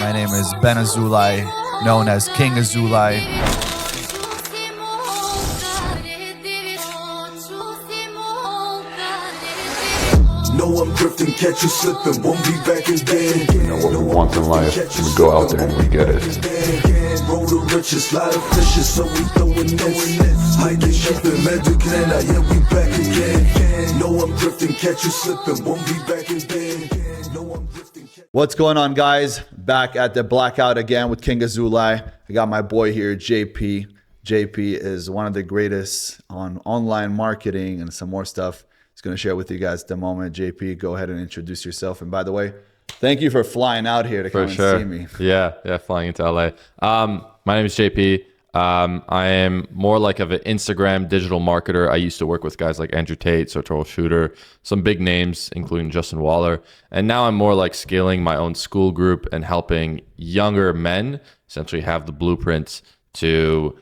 My name is Ben Azulai, known as King Azulai. No, I'm drifting, catch you slipping, won't be back again. You know what we want in life, we go out there and we get it. Roll the riches, lot of fishes, so we throwing nets. Hiding, shipping, magic, and yeah, we back again. No, I'm drifting, catch you slipping, won't be back again. No, I'm drifting. What's going on, guys? Back at the Blackout again with King Azulai. I got my boy here, JP. JP is one of the greatest on online marketing and some more stuff. He's going to share with you guys at the moment. JP, go ahead and introduce yourself. And by the way, thank you for flying out here to come and see me. Yeah, flying into LA. My name is JP. I am more like of an Instagram digital marketer. I used to work with guys like Andrew Tate, Sartorial Shooter, some big names, including Justin Waller. And now I'm more like scaling my own school group and helping younger men essentially have the blueprints to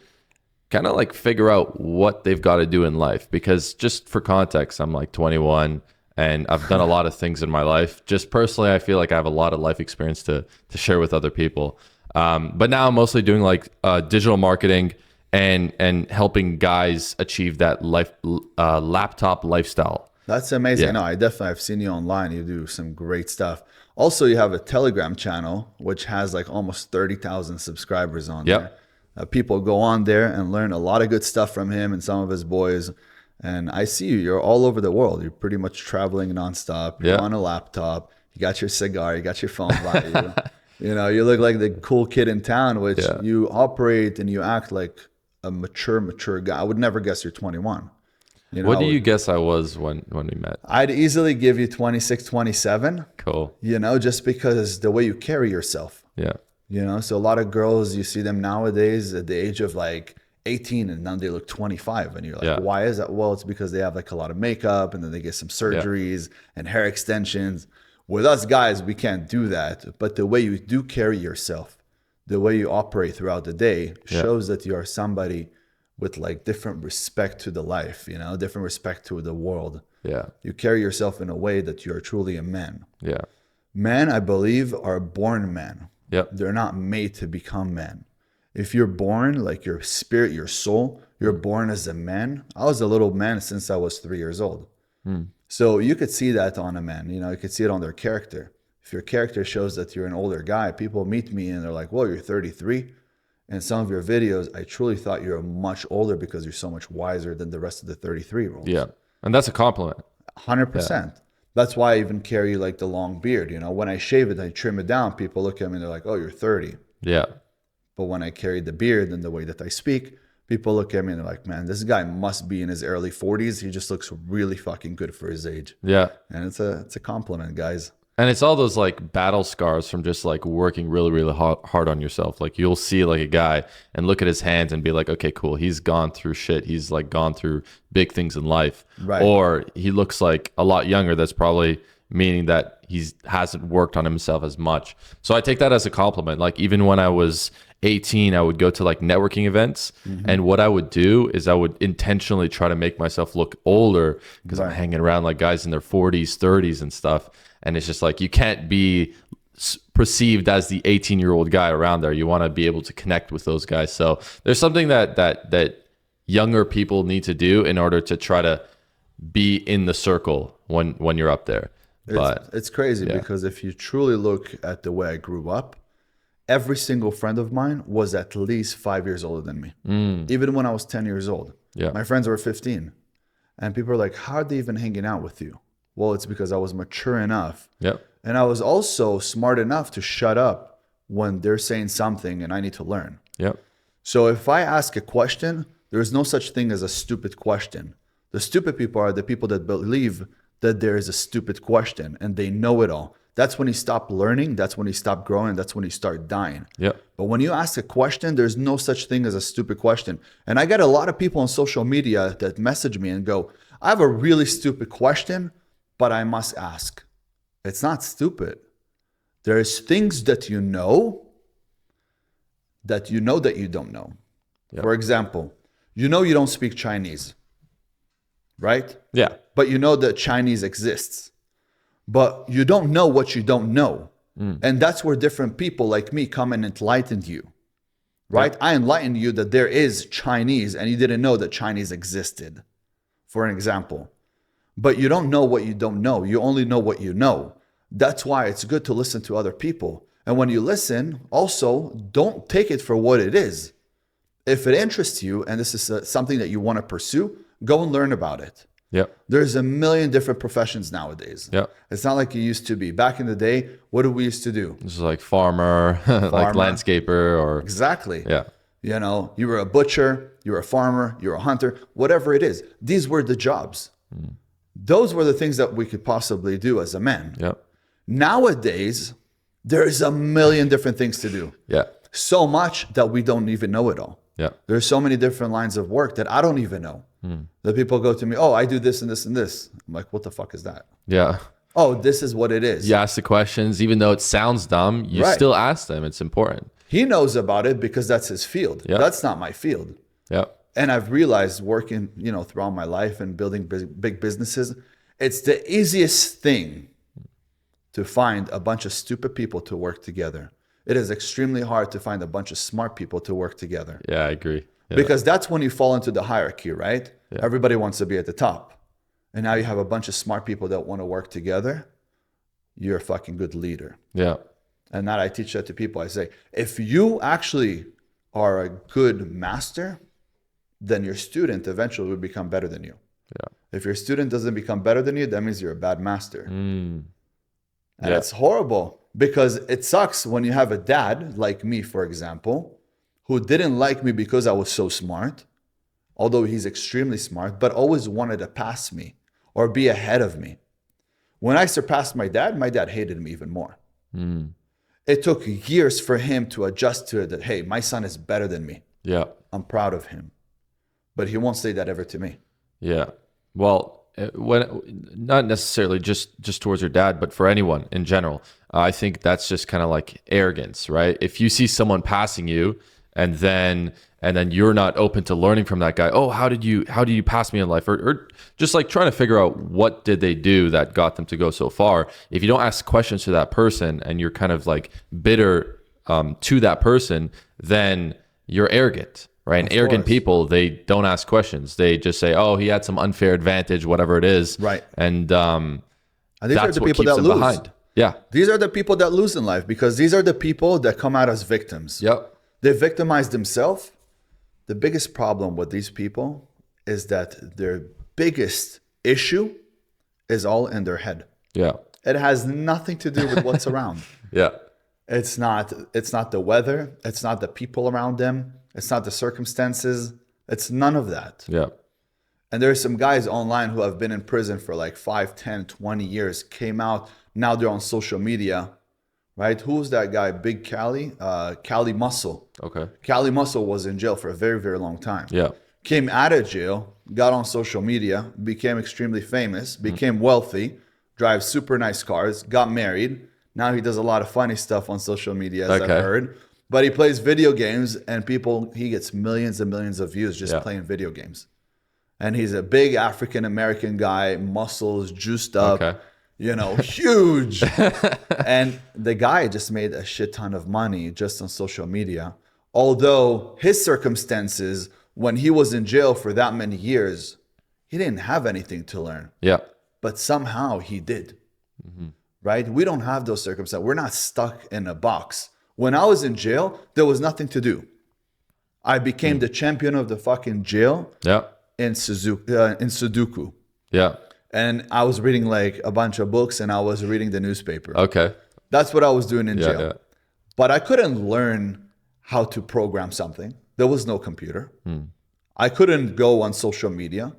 kind of like figure out what they've got to do in life. Because just for context, I'm like 21 and I've done a lot of things in my life. Just personally, I feel like I have a lot of life experience to share with other people. But now I'm mostly doing like digital marketing and helping guys achieve that laptop lifestyle. That's amazing. Yeah. No, I've seen you online. You do some great stuff. Also, you have a Telegram channel, which has like almost 30,000 subscribers on there. People go on there and learn a lot of good stuff from him and some of his boys. And I see you. You're all over the world. You're pretty much traveling nonstop. You're on a laptop. You got your cigar. You got your phone by you. You know, you look like the cool kid in town, which you operate and you act like a mature guy. I would never guess you're 21. You know, what do you guess I was when we met? I'd easily give you 26, 27. Cool. You know, just because the way you carry yourself. Yeah. You know, so a lot of girls, you see them nowadays at the age of like 18 and now they look 25. And you're like, why is that? Well, it's because they have like a lot of makeup and then they get some surgeries and hair extensions. With us guys, we can't do that. But the way you do carry yourself, the way you operate throughout the day shows that you are somebody with like different respect to the life, you know, different respect to the world. Yeah. You carry yourself in a way that you are truly a man. Yeah. Men, I believe, are born men. Yep. They're not made to become men. If you're born, like your spirit, your soul, you're born as a man. I was a little man since I was 3 years old. So you could see that on a man, you know, you could see it on their character. If your character shows that you're an older guy, people meet me and they're like, well, you're 33. In some of your videos, I truly thought you're much older because you're so much wiser than the rest of the 33-year-olds. Yeah. And that's a compliment. 100%. Yeah. That's why I even carry like the long beard. You know, when I shave it, I trim it down. People look at me and they're like, oh, you're 30. Yeah. But when I carry the beard and the way that I speak, people look at me and they're like, man, this guy must be in his early 40s. He just looks really fucking good for his age. Yeah. And it's a compliment, guys. And it's all those like battle scars from just like working really, really hard on yourself. Like you'll see like a guy and look at his hands and be like, okay, cool. He's gone through shit. He's like gone through big things in life. Right. Or he looks like a lot younger. That's probably meaning that he hasn't worked on himself as much. So I take that as a compliment. Like even when I was 18, I would go to like networking events. And what I would do is I would intentionally try to make myself look older because I'm hanging around like guys in their 40s, 30s and stuff. And it's just like, you can't be perceived as the 18-year-old guy around there. You want to be able to connect with those guys. So there's something that younger people need to do in order to try to be in the circle when you're up there. But it's crazy because if you truly look at the way I grew up, every single friend of mine was at least 5 years older than me. Even when I was 10 years old. Yeah. My friends were 15. And people are like, how are they even hanging out with you? Well, it's because I was mature enough. Yep. And I was also smart enough to shut up when they're saying something and I need to learn. Yep. So if I ask a question, there is no such thing as a stupid question. The stupid people are the people that believe that there is a stupid question and they know it all. That's when you stop learning. That's when you stop growing. That's when you start dying. Yep. But when you ask a question, there's no such thing as a stupid question. And I get a lot of people on social media that message me and go, I have a really stupid question, but I must ask. It's not stupid. There's things that you know that you don't know. Yep. For example, you don't speak Chinese, right? Yeah. But you know that Chinese exists. But you don't know what you don't know. And that's where different people like me come and enlighten you, right? I enlightened you that there is Chinese and you didn't know that Chinese existed, for an example. But you don't know what you don't know. You only know what you know. That's why it's good to listen to other people. And when you listen, also, don't take it for what it is. If it interests you and this is something that you want to pursue, go and learn about it. Yep. There's a million different professions nowadays. Yep. It's not like it used to be. Back in the day, what did we used to do? This is like farmer, like landscaper, or Exactly. yeah. You know, you were a butcher, you were a farmer, you were a hunter, whatever it is. These were the jobs. Those were the things that we could possibly do as a man. Yep. Nowadays, there's a million different things to do. Yeah. So much that we don't even know it all. Yeah. There's so many different lines of work that I don't even know. That people go to me, oh, I do this and this and this. I'm like, what the fuck is that? Yeah. Oh, this is what it is. You ask the questions, even though it sounds dumb, you still ask them. It's important. He knows about it because that's his field. Yeah. That's not my field. Yeah. And I've realized working, throughout my life and building big businesses, it's the easiest thing to find a bunch of stupid people to work together. It is extremely hard to find a bunch of smart people to work together. Yeah, I agree. Yeah. Because that's when you fall into the hierarchy, right? Yeah. Everybody wants to be at the top. And now you have a bunch of smart people that want to work together. You're a fucking good leader. Yeah. And that I teach that to people. I say, if you actually are a good master, then your student eventually will become better than you. Yeah. If your student doesn't become better than you, that means you're a bad master. And it's horrible because it sucks when you have a dad like me, for example, who didn't like me because I was so smart, although he's extremely smart, but always wanted to pass me or be ahead of me. When I surpassed my dad hated me even more. It took years for him to adjust to it that, hey, my son is better than me. Yeah. I'm proud of him. But he won't say that ever to me. Yeah. Well, when not necessarily just towards your dad, but for anyone in general, I think that's just kind of like arrogance, right? If you see someone passing you and then you're not open to learning from that guy, oh, how did you pass me in life? Or just like trying to figure out what did they do that got them to go so far. If you don't ask questions to that person and you're kind of like bitter to that person, then you're arrogant. Right. And arrogant people, they don't ask questions. They just say, oh, he had some unfair advantage, whatever it is. Right. And these that's are the what people keeps that them lose. behind. Yeah. These are the people that lose in life because these are the people that come out as victims. Yep. They victimize themselves. The biggest problem with these people is that their biggest issue is all in their head. Yeah. It has nothing to do with what's around. Yeah. It's not the weather. It's not the people around them. It's not the circumstances. It's none of that. Yeah. And there's some guys online who have been in prison for like 5, 10, 20 years, came out. Now they're on social media, right? Who's that guy? Big Cali? Cali Muscle. Okay. Cali Muscle was in jail for a very, very long time. Yeah. Came out of jail, got on social media, became extremely famous, became wealthy, drives super nice cars, got married. Now he does a lot of funny stuff on social media, as I've heard. But he plays video games and he gets millions and millions of views just playing video games. And he's a big African-American guy, muscles, juiced up, huge. And the guy just made a shit ton of money just on social media. Although his circumstances, when he was in jail for that many years, he didn't have anything to learn. Yeah. But somehow he did. Right? We don't have those circumstances. We're not stuck in a box. When I was in jail, there was nothing to do. I became the champion of the fucking jail in Sudoku. Yeah. And I was reading like a bunch of books and I was reading the newspaper. Okay. That's what I was doing in jail. Yeah. But I couldn't learn how to program something. There was no computer. I couldn't go on social media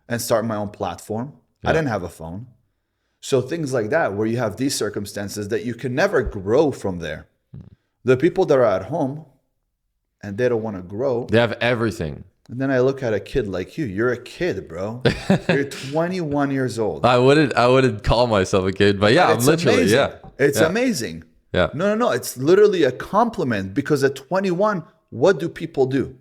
and start my own platform. I didn't have a phone. So things like that, where you have these circumstances that you can never grow from there. The people that are at home and they don't want to grow. They have everything. And then I look at a kid like you. You're a kid, bro. You're 21 years old. I wouldn't call myself a kid, but yeah, I'm literally, amazing. It's amazing. Yeah. No. It's literally a compliment because at 21, what do people do?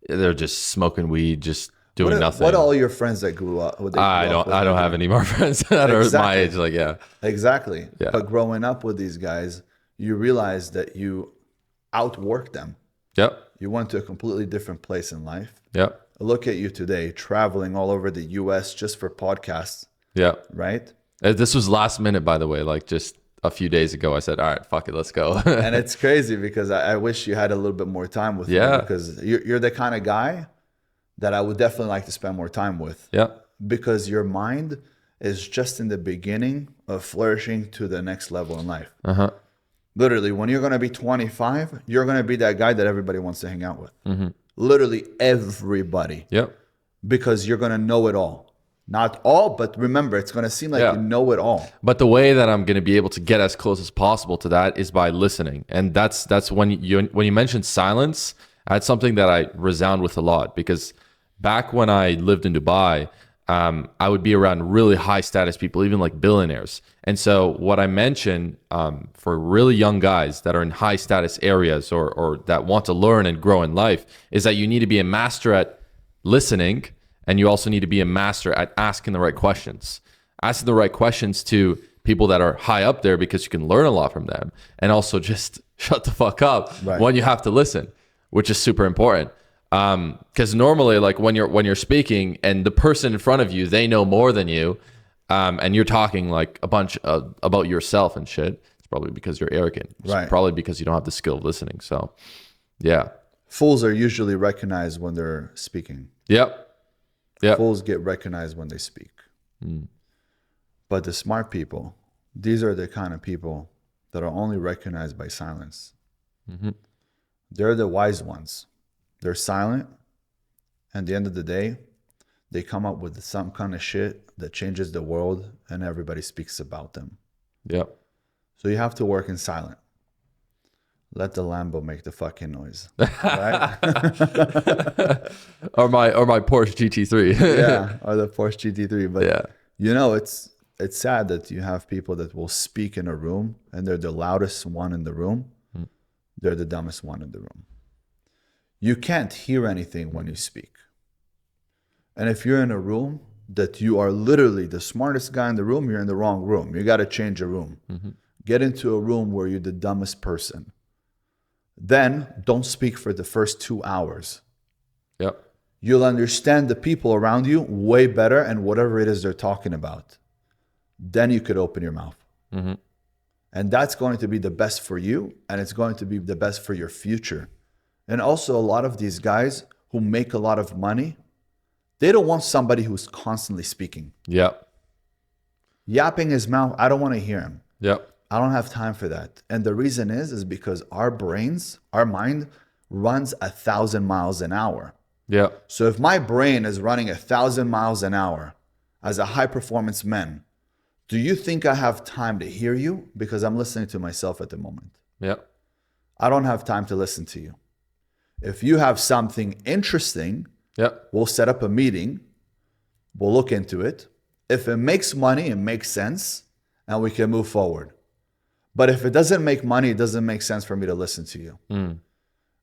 They're just smoking weed, just doing nothing. What are all your friends that grew up? I don't have any more friends that are my age. Like, yeah. Exactly. Yeah. But growing up with these guys, you realize that you outworked them. Yep. You went to a completely different place in life. Yep. Look at you today, traveling all over the US just for podcasts. Yeah. Right? This was last minute, by the way, like just a few days ago. I said, all right, fuck it, let's go. And it's crazy because I wish you had a little bit more time with me, because you're the kind of guy that I would definitely like to spend more time with. Yeah. Because your mind is just in the beginning of flourishing to the next level in life. Uh-huh. Literally, when you're going to be 25, you're going to be that guy that everybody wants to hang out with. Literally everybody. Yep. Because you're going to know it all. Not all, but remember, it's going to seem like you know it all. But the way that I'm going to be able to get as close as possible to that is by listening. And that's when you mentioned silence, that's something that I resound with a lot, because back when I lived in Dubai, I would be around really high status people, even like billionaires. And so what I mentioned for really young guys that are in high status areas or that want to learn and grow in life is that you need to be a master at listening, and you also need to be a master at asking the right questions. Asking the right questions to people that are high up there, because you can learn a lot from them, and also just shut the fuck up when you have to listen, which is super important. Because normally, like when you're speaking and the person in front of you, they know more than you, and you're talking like a bunch about yourself and shit, it's probably because you're arrogant. It's probably because you don't have the skill of listening. So, yeah. Fools are usually recognized when they're speaking. Yep. Fools get recognized when they speak. But the smart people, these are the kind of people that are only recognized by silence. They're the wise ones. They're silent, and at the end of the day, they come up with some kind of shit that changes the world, and everybody speaks about them. Yep. So you have to work in silent. Let the Lambo make the fucking noise, right? or my Porsche GT3. Yeah, or the Porsche GT3. But you know, it's sad that you have people that will speak in a room, and they're the loudest one in the room. They're the dumbest one in the room. You can't hear anything when you speak. And if you're in a room that you are literally the smartest guy in the room, you're in the wrong room. You got to change a room. Get into a room where you're the dumbest person. Then don't speak for the first 2 hours. Yep. You'll understand the people around you way better and whatever it is they're talking about. Then you could open your mouth. And that's going to be the best for you, and it's going to be the best for your future. And also, a lot of these guys who make a lot of money, they don't want somebody who's constantly speaking. Yep. Yapping his mouth, I don't want to hear him. Yep. I don't have time for that. And the reason is because our brains, our mind runs 1,000 miles an hour. Yep. So if my brain is running 1,000 miles an hour as a high performance man, do you think I have time to hear you? Because I'm listening to myself at the moment. Yep. I don't have time to listen to you. If you have something interesting, we'll set up a meeting. We'll look into it. If it makes money, it makes sense, and we can move forward. But if it doesn't make money, it doesn't make sense for me to listen to you.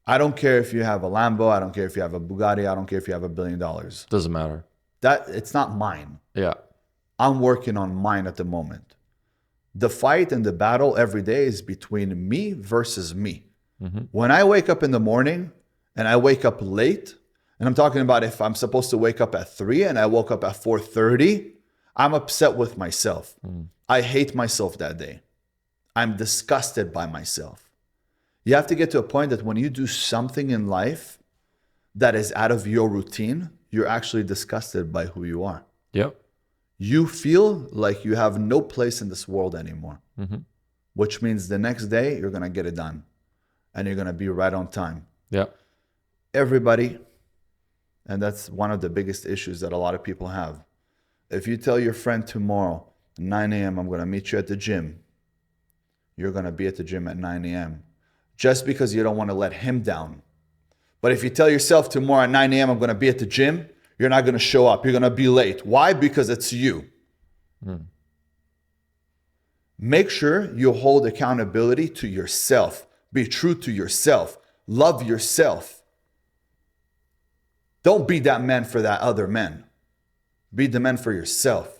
I don't care if you have a Lambo. I don't care if you have a Bugatti. I don't care if you have $1 billion. Doesn't matter. That it's not mine. Yeah. I'm working on mine at the moment. The fight and the battle every day is between me versus me. When I wake up in the morning and I wake up late, and I'm talking about if I'm supposed to wake up at 3 and I woke up at 4:30, I'm upset with myself. I hate myself that day. I'm disgusted by myself. You have to get to a point that when you do something in life that is out of your routine, you're actually disgusted by who you are. Yep. You feel like you have no place in this world anymore, which means the next day you're going to get it done and you're going to be right on time. Yeah. Everybody, and that's one of the biggest issues that a lot of people have. If you tell your friend tomorrow, 9 a.m., I'm going to meet you at the gym, you're going to be at the gym at 9 a.m. just because you don't want to let him down. But if you tell yourself tomorrow at 9 a.m., I'm going to be at the gym, you're not going to show up. You're going to be late. Why? Because it's you. Make sure you hold accountability to yourself. Be true to yourself. Love yourself. Don't be that man for that other man. Be the man for yourself.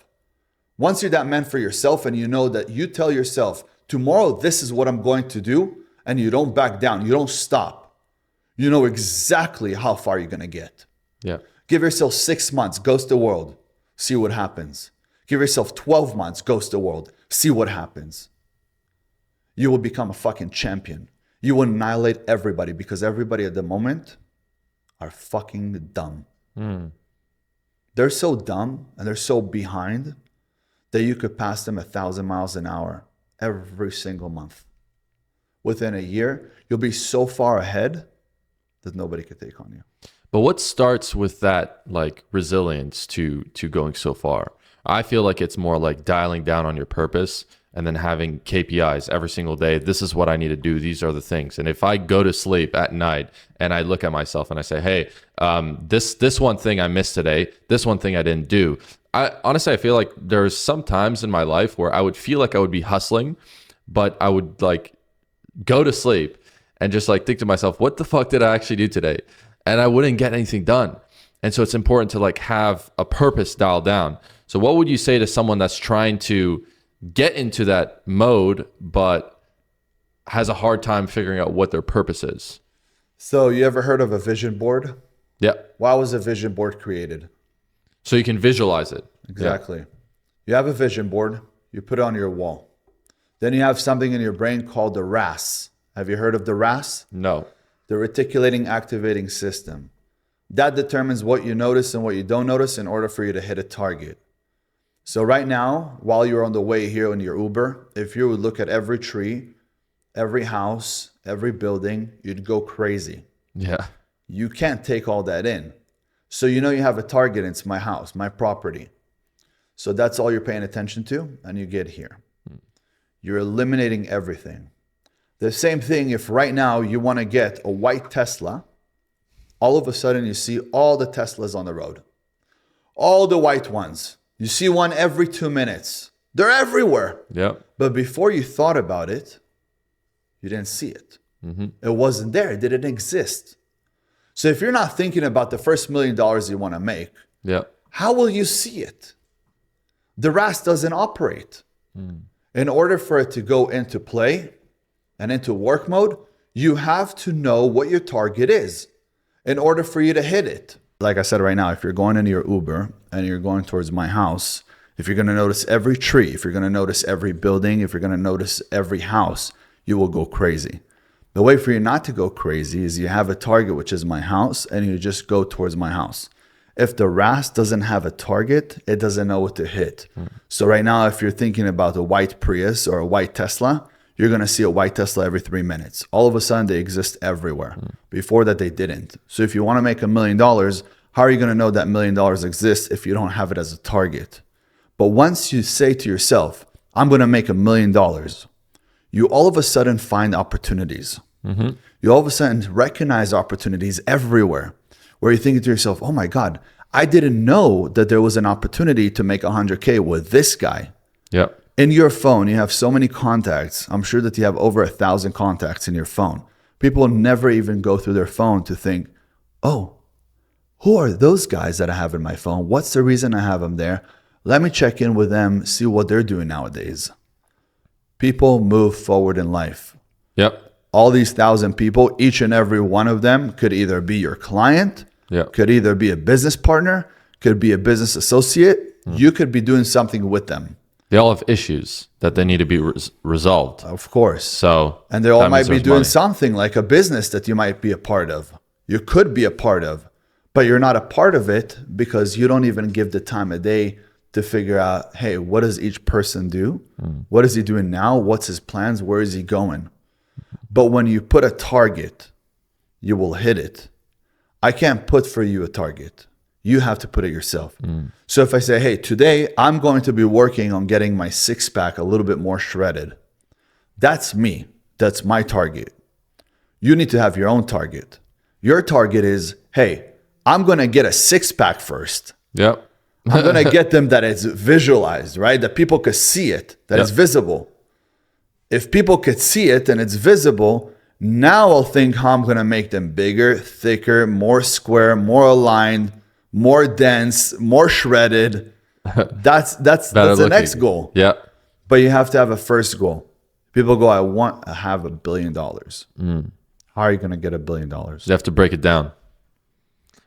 Once you're that man for yourself and you know that you tell yourself, tomorrow this is what I'm going to do, and you don't back down, you don't stop, you know exactly how far you're going to get. Yeah. Give yourself 6 months, ghost the world, see what happens. Give yourself 12 months, ghost the world, see what happens. You will become a fucking champion. You will annihilate everybody because everybody at the moment are fucking dumb. They're so dumb and they're so behind that you could pass them 1,000 miles an hour every single month. Within a year, you'll be so far ahead that nobody could take on you. But what starts with that like resilience to going so far? I feel like it's more like dialing down on your purpose and then having KPIs every single day. This is what I need to do. These are the things. And if I go to sleep at night and I look at myself and I say, hey, this one thing I missed today, this one thing I didn't do. Honestly, I feel like there's some times in my life where I would feel like I would be hustling, but I would like go to sleep and just like think to myself, what the fuck did I actually do today? And I wouldn't get anything done. And so it's important to like have a purpose dialed down. So what would you say to someone that's trying to get into that mode, but has a hard time figuring out what their purpose is? So you ever heard of a vision board? Yeah. Why was a vision board created? So you can visualize it. Exactly. Yeah. You have a vision board, you put it on your wall. Then you have something in your brain called the RAS. Have you heard of the RAS? No. The reticulating activating system. That determines what you notice and what you don't notice in order for you to hit a target. So right now, while you're on the way here in your Uber, if you would look at every tree, every house, every building, you'd go crazy. Yeah. You can't take all that in. So you know you have a target, it's my house, my property. So that's all you're paying attention to, and you get here. You're eliminating everything. The same thing if right now you want to get a white Tesla, all of a sudden you see all the Teslas on the road. All the white ones. You see one every 2 minutes. They're everywhere. Yeah. But before you thought about it, you didn't see it. It wasn't there. It didn't exist. So if you're not thinking about the first $1 million you want to make, how will you see it? The RAS doesn't operate. In order for it to go into play and into work mode, you have to know what your target is in order for you to hit it. Like I said right now, if you're going into your Uber and you're going towards my house, if you're going to notice every tree, if you're going to notice every building, if you're going to notice every house, you will go crazy. The way for you not to go crazy is you have a target, which is my house, and you just go towards my house. If the RAS doesn't have a target, it doesn't know what to hit. So right now, if you're thinking about a white Prius or a white Tesla, you're going to see a white Tesla every 3 minutes. All of a sudden, they exist everywhere. Before that, they didn't. So if you want to make $1 million, how are you going to know that $1 million exists if you don't have it as a target? But once you say to yourself, I'm going to make $1 million, you all of a sudden find opportunities. You all of a sudden recognize opportunities everywhere where you're thinking to yourself, oh my God, I didn't know that there was an opportunity to make 100K with this guy. Yeah. In your phone, you have so many contacts. I'm sure that you have over 1,000 contacts in your phone. People never even go through their phone to think, oh, who are those guys that I have in my phone? What's the reason I have them there? Let me check in with them, see what they're doing nowadays. People move forward in life. Yep. All these 1,000 people, each and every one of them could either be your client, could either be a business partner, could be a business associate. You could be doing something with them. They all have issues that they need to be resolved. Of course. So, and they all might be doing something like a business that you might be a part of. You could be a part of, but you're not a part of it because you don't even give the time of day to figure out, hey, what does each person do? What is he doing now? What's his plans? Where is he going? But when you put a target, you will hit it. I can't put for you a target. You have to put it yourself. So if I say, hey, today I'm going to be working on getting my six-pack a little bit more shredded. That's me. That's my target. You need to have your own target. Your target is, hey, I'm going to get a six-pack first. Yep. I'm going to get them that it's visualized, right? That people could see it, that it's visible. If people could see it and it's visible, Now I'll think how I'm going to make them bigger, thicker, more square, more aligned, more dense, more shredded. That's the next goal. Yeah. But you have to have a first goal. People go, I want to have $1 billion. How are you going to get $1 billion? You have to break it down.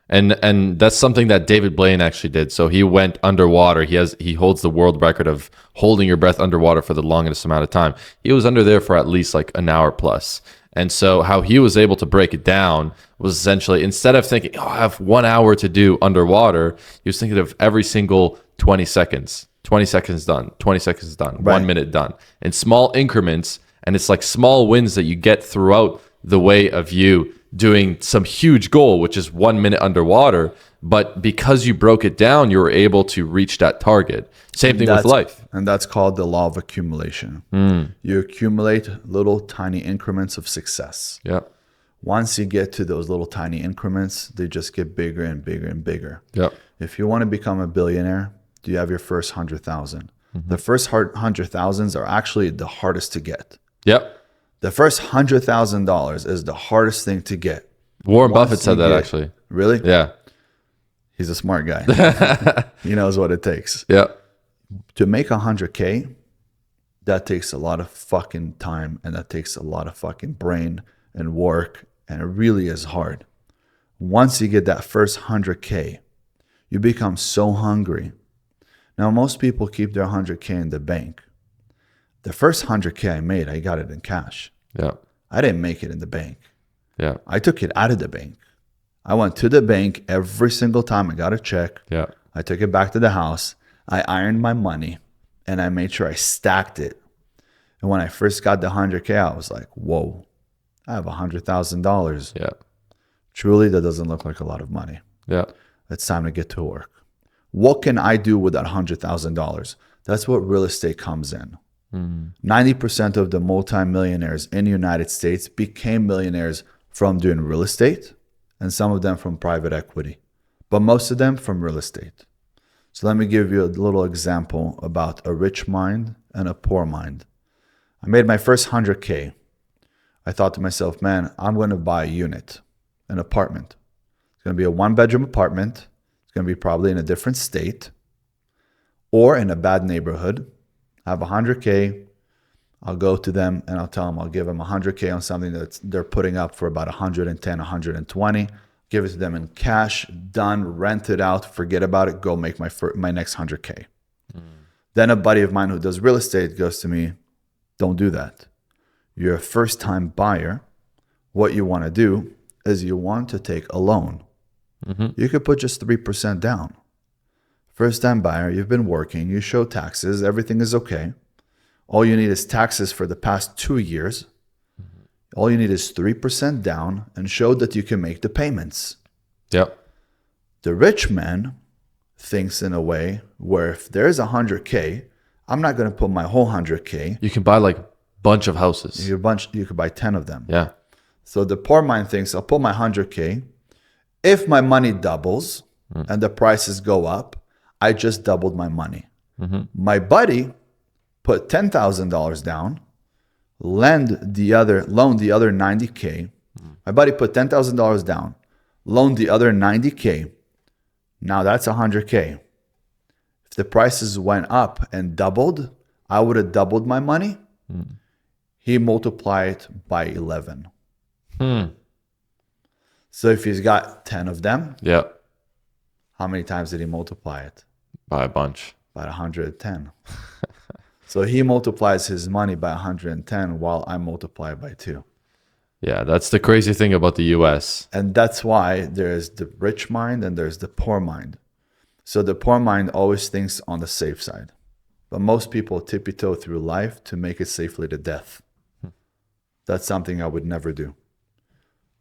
And that's something that David Blaine actually did. So he went underwater. He holds the world record of holding your breath underwater for the longest amount of time. He was under there for at least like an hour plus. And so how he was able to break it down was essentially, instead of thinking, oh, I have 1 hour to do underwater, he was thinking of every single 20 seconds. 20 seconds done, 20 seconds done, Right. 1 minute done, in small increments. And it's like small wins that you get throughout the way of you doing some huge goal, which is 1 minute underwater. But because you broke it down, you were able to reach that target. Same thing with life. And that's called the law of accumulation. You accumulate little tiny increments of success. Yeah. Once you get to those little tiny increments, they just get bigger and bigger and bigger. Yeah. If you want to become a billionaire, do you have your first 100,000? The first 100,000s are actually the hardest to get. Yep. The first $100,000 is the hardest thing to get. Warren Once Buffett said you that get- actually. Really? Yeah. He's a smart guy. He knows what it takes. Yeah. To make 100K, that takes a lot of fucking time, and that takes a lot of fucking brain and work, and it really is hard. Once you get that first 100K, you become so hungry. Now, most people keep their 100K in the bank. The first 100K I made, I got it in cash. Yeah. I didn't make it in the bank. Yeah. I took it out of the bank. I went to the bank every single time I got a check. Yeah. I took it back to the house. I ironed my money, and I made sure I stacked it. And when I first got the 100K, I was like, whoa, I have $100,000. Yeah. Truly, that doesn't look like a lot of money. Yeah. It's time to get to work. What can I do with that $100,000? That's what real estate comes in. 90% of the multimillionaires in the United States became millionaires from doing real estate, and some of them from private equity, but most of them from real estate. So let me give you a little example about a rich mind and a poor mind. I made my first 100K. I thought to myself, man, I'm going to buy a unit, an apartment. It's going to be a 1-bedroom apartment. It's going to be probably in a different state or in a bad neighborhood. I have 100K. I'll go to them and I'll tell them I'll give them 100K on something that they're putting up for about 110, 120. Give it to them in cash, done, rent it out, forget about it, go make my next 100K. Then a buddy of mine who does real estate goes to me, don't do that. You're a first-time buyer. What you want to do is you want to take a loan. You could put just 3% down. First-time buyer, you've been working, you show taxes, everything is okay. All you need is taxes for the past 2 years. All you need is 3% down and show that you can make the payments. Yep. The rich man thinks in a way where if there's 100K, I'm not going to put my whole 100K. You can buy like a bunch of houses. You could buy 10 of them. Yeah. So the poor mind thinks, I'll put my 100K. If my money doubles and the prices go up, I just doubled my money. My buddy put $10,000 down, loaned the other 90K. My buddy put $10,000 down, loaned the other 90K. Now that's 100K. If the prices went up and doubled, I would have doubled my money. He multiplied it by 11. So if he's got 10 of them, Yeah. how many times did he multiply it? By a bunch. About 110. So he multiplies his money by 110 while I multiply by 2. Yeah. That's the crazy thing about the US. And that's why there's the rich mind and there's the poor mind. So the poor mind always thinks on the safe side. But most people tippy-toe through life to make it safely to death. That's something I would never do.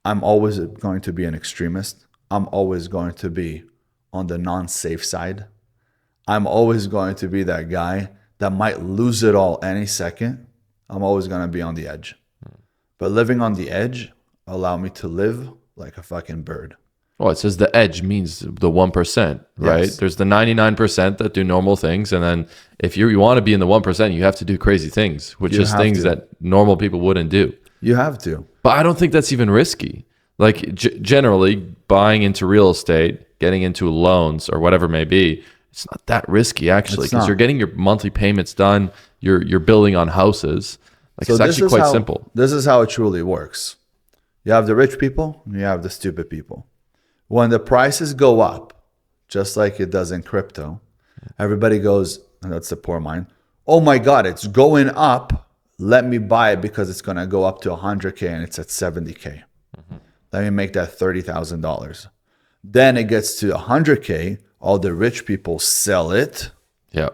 I'm always going to be an extremist. I'm always going to be on the non-safe side. I'm always going to be that guy that might lose it all any second. I'm always going to be on the edge. But living on the edge allow me to live like a fucking bird. Well, it says the edge means the 1%, right? Yes. There's the 99% that do normal things. And then if you want to be in the 1%, you have to do crazy things, which You is have things to. that normal people wouldn't do. You have to. But I don't think that's even risky. Like generally buying into real estate, getting into loans or whatever it may be, it's not that risky actually, because you're getting your monthly payments done. You're building on houses. Like, so it's actually quite simple. This is how it truly works. You have the rich people and you have the stupid people. When the prices go up, just like it does in crypto, everybody goes, and that's the poor mind, oh my God, it's going up. Let me buy it because it's going to go up to 100K and it's at 70K. Let me make that $30,000. Then it gets to 100K. All the rich people sell it. Yeah.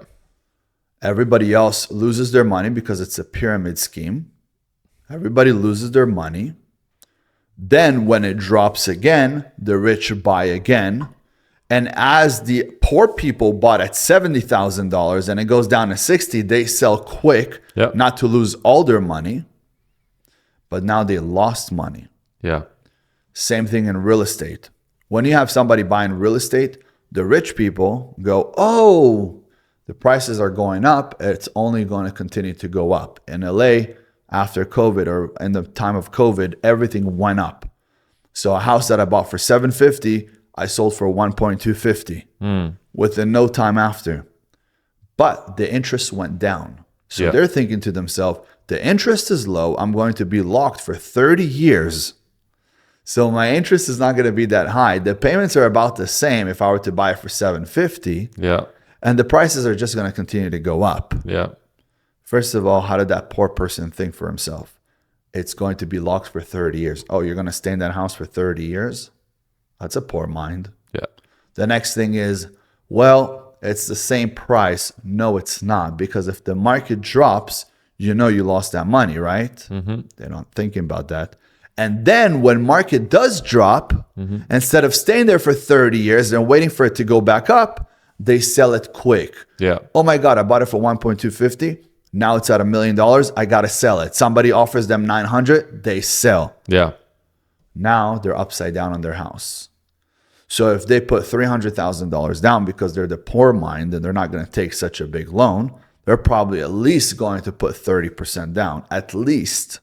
Everybody else loses their money because it's a pyramid scheme. Everybody loses their money. Then when it drops again, the rich buy again. And as the poor people bought at $70,000 and it goes down to 60, they sell quick, not to lose all their money. But now they lost money. Yeah. Same thing in real estate. When you have somebody buying real estate, the rich people go, oh, the prices are going up. It's only going to continue to go up. In LA, after COVID or in the time of COVID, everything went up. So a house that I bought for $750, I sold for $1.250 within no time after. But the interest went down. So they're thinking to themselves, the interest is low. I'm going to be locked for 30 years. So my interest is not going to be that high. The payments are about the same if I were to buy it for $750. Yeah. And the prices are just going to continue to go up. Yeah. First of all, how did that poor person think for himself? It's going to be locked for 30 years. Oh, you're going to stay in that house for 30 years? That's a poor mind. Yeah. The next thing is, well, it's the same price. No, it's not. Because if the market drops, you know you lost that money, right? They're not thinking about that. And then when market does drop, instead of staying there for 30 years and waiting for it to go back up, they sell it quick. Yeah. Oh my God, I bought it for 1.250. Now it's at $1 million. I got to sell it. Somebody offers them 900, they sell. Yeah. Now they're upside down on their house. So if they put $300,000 down because they're the poor mind and they're not going to take such a big loan, they're probably at least going to put 30% down, at least.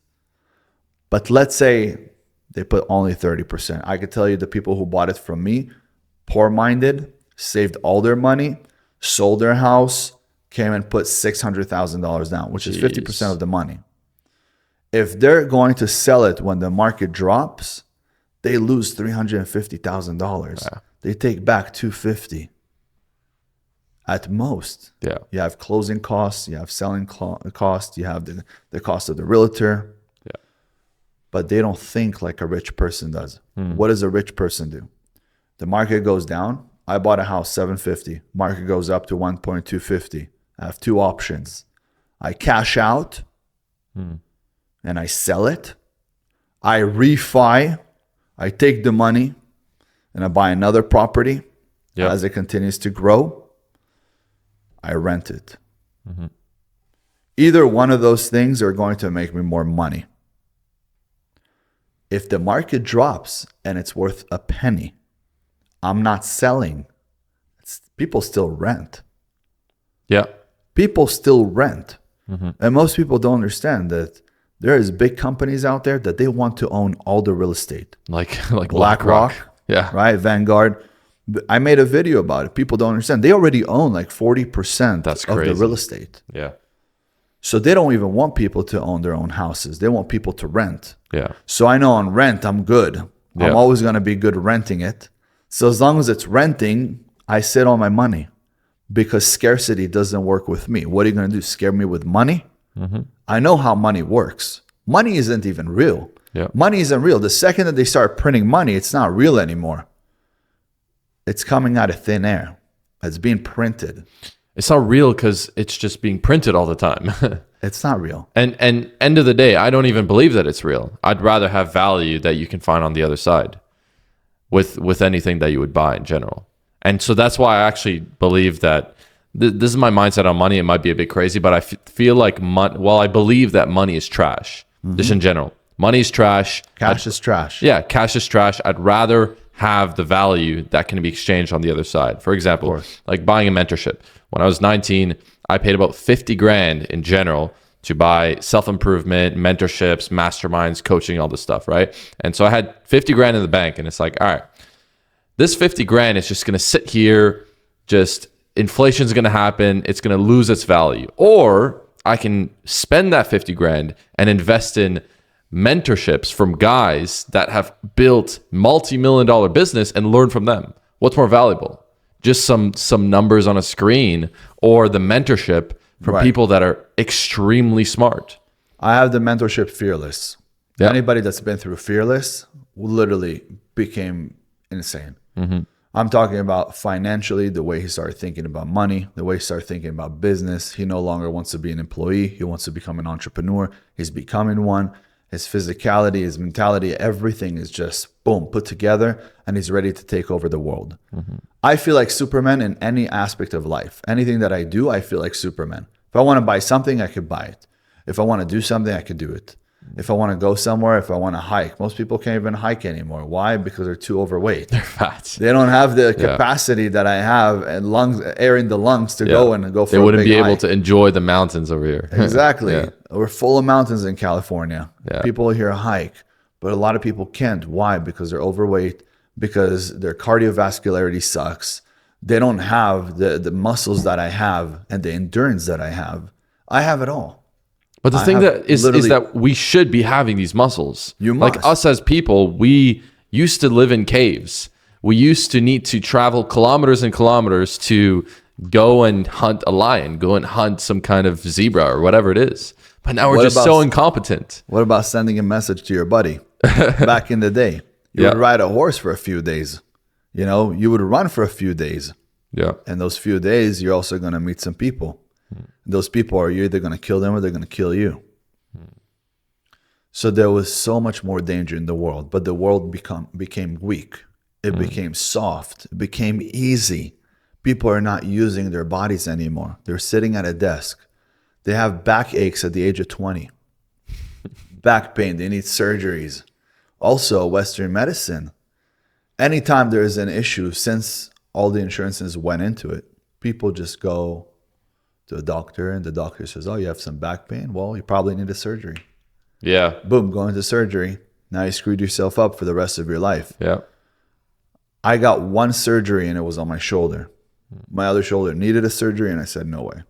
But let's say they put only 30%. I could tell you the people who bought it from me, poor-minded, saved all their money, sold their house, came and put $600,000 down, which is 50% of the money. If they're going to sell it when the market drops, they lose $350,000. Yeah. They take back $250,000 at most. Yeah. You have closing costs, you have selling costs, you have the cost of the realtor. Yeah. But they don't think like a rich person does. What does a rich person do? The market goes down. I bought a house $750,000. Market goes up to $1.250. I have two options. I cash out and I sell it. I refi. I take the money and I buy another property as it continues to grow. I rent it. Either one of those things are going to make me more money. If the market drops and it's worth a penny, I'm not selling. People still rent. Yeah. People still rent. And most people don't understand that there is big companies out there that they want to own all the real estate. Like BlackRock. Yeah. Right? Vanguard. I made a video about it. People don't understand. They already own like 40% of the real estate. Yeah. So they don't even want people to own their own houses. They want people to rent. Yeah. So I know on rent, I'm good. Yeah. I'm always going to be good renting it. So as long as it's renting, I sit on my money because scarcity doesn't work with me. What are you going to do? Scare me with money? I know how money works. Money isn't even real. Yeah. Money isn't real. The second that they start printing money, it's not real anymore. It's coming out of thin air. It's being printed. It's not real because it's just being printed all the time. It's not real. And end of the day, I don't even believe that it's real. I'd rather have value that you can find on the other side with anything that you would buy in general. And so that's why I actually believe that this is my mindset on money. It might be a bit crazy, but I feel like I believe that money is trash, just in general. Money is trash. Cash is trash. Yeah, cash is trash. I'd rather have the value that can be exchanged on the other side. For example, like buying a mentorship. When I was 19, I paid about 50 grand in general to buy self-improvement, mentorships, masterminds, coaching, all this stuff, right? And so I had 50 grand in the bank, and it's like, all right, this 50 grand is just going to sit here, just inflation's going to happen, it's going to lose its value. Or I can spend that 50 grand and invest in mentorships from guys that have built multi-million-dollar business and learn from them. What's more valuable? Just some numbers on a screen, or the mentorship from people that are extremely smart? I have the mentorship Fearless. Yeah. Anybody that's been through Fearless literally became insane. I'm talking about financially, the way he started thinking about money, the way he started thinking about business. He no longer wants to be an employee. He wants to become an entrepreneur. He's becoming one. His physicality, his mentality, everything is just boom, put together, and he's ready to take over the world. I feel like Superman in any aspect of life. Anything that I do, I feel like Superman. If I want to buy something, I could buy it. If I want to do something, I could do it. If I want to go somewhere, if I want to hike, most people can't even hike anymore. Why? Because they're too overweight. They're fat. They don't have the capacity that I have and lungs, air in the lungs to go and go for a big hike. They wouldn't be able to enjoy the mountains over here. Exactly. We're full of mountains in California. Yeah. People here hike, but a lot of people can't. Why? Because they're overweight, because their cardiovascularity sucks. They don't have the muscles that I have and the endurance that I have. I have it all. But the thing that is that we should be having these muscles. You must. Like us as people, we used to live in caves. We used to need to travel kilometers and kilometers to go and hunt a lion, go and hunt some kind of zebra or whatever it is. But now we're just so incompetent. What about sending a message to your buddy? Back in the day, you would ride a horse for a few days. You know, you would run for a few days. Yeah. And those few days, you're also going to meet some people. Those people are, you're either going to kill them or they're going to kill you. So there was so much more danger in the world, but the world became weak. It became soft. It became easy. People are not using their bodies anymore. They're sitting at a desk. They have backaches at the age of 20. Back pain. They need surgeries. Also, Western medicine. Anytime there is an issue, since all the insurances went into it, people just go to a doctor, and the doctor says, oh, you have some back pain? Well, you probably need a surgery. Yeah. Boom, go into surgery. Now you screwed yourself up for the rest of your life. Yeah. I got one surgery and it was on my shoulder. My other shoulder needed a surgery and I said, no way.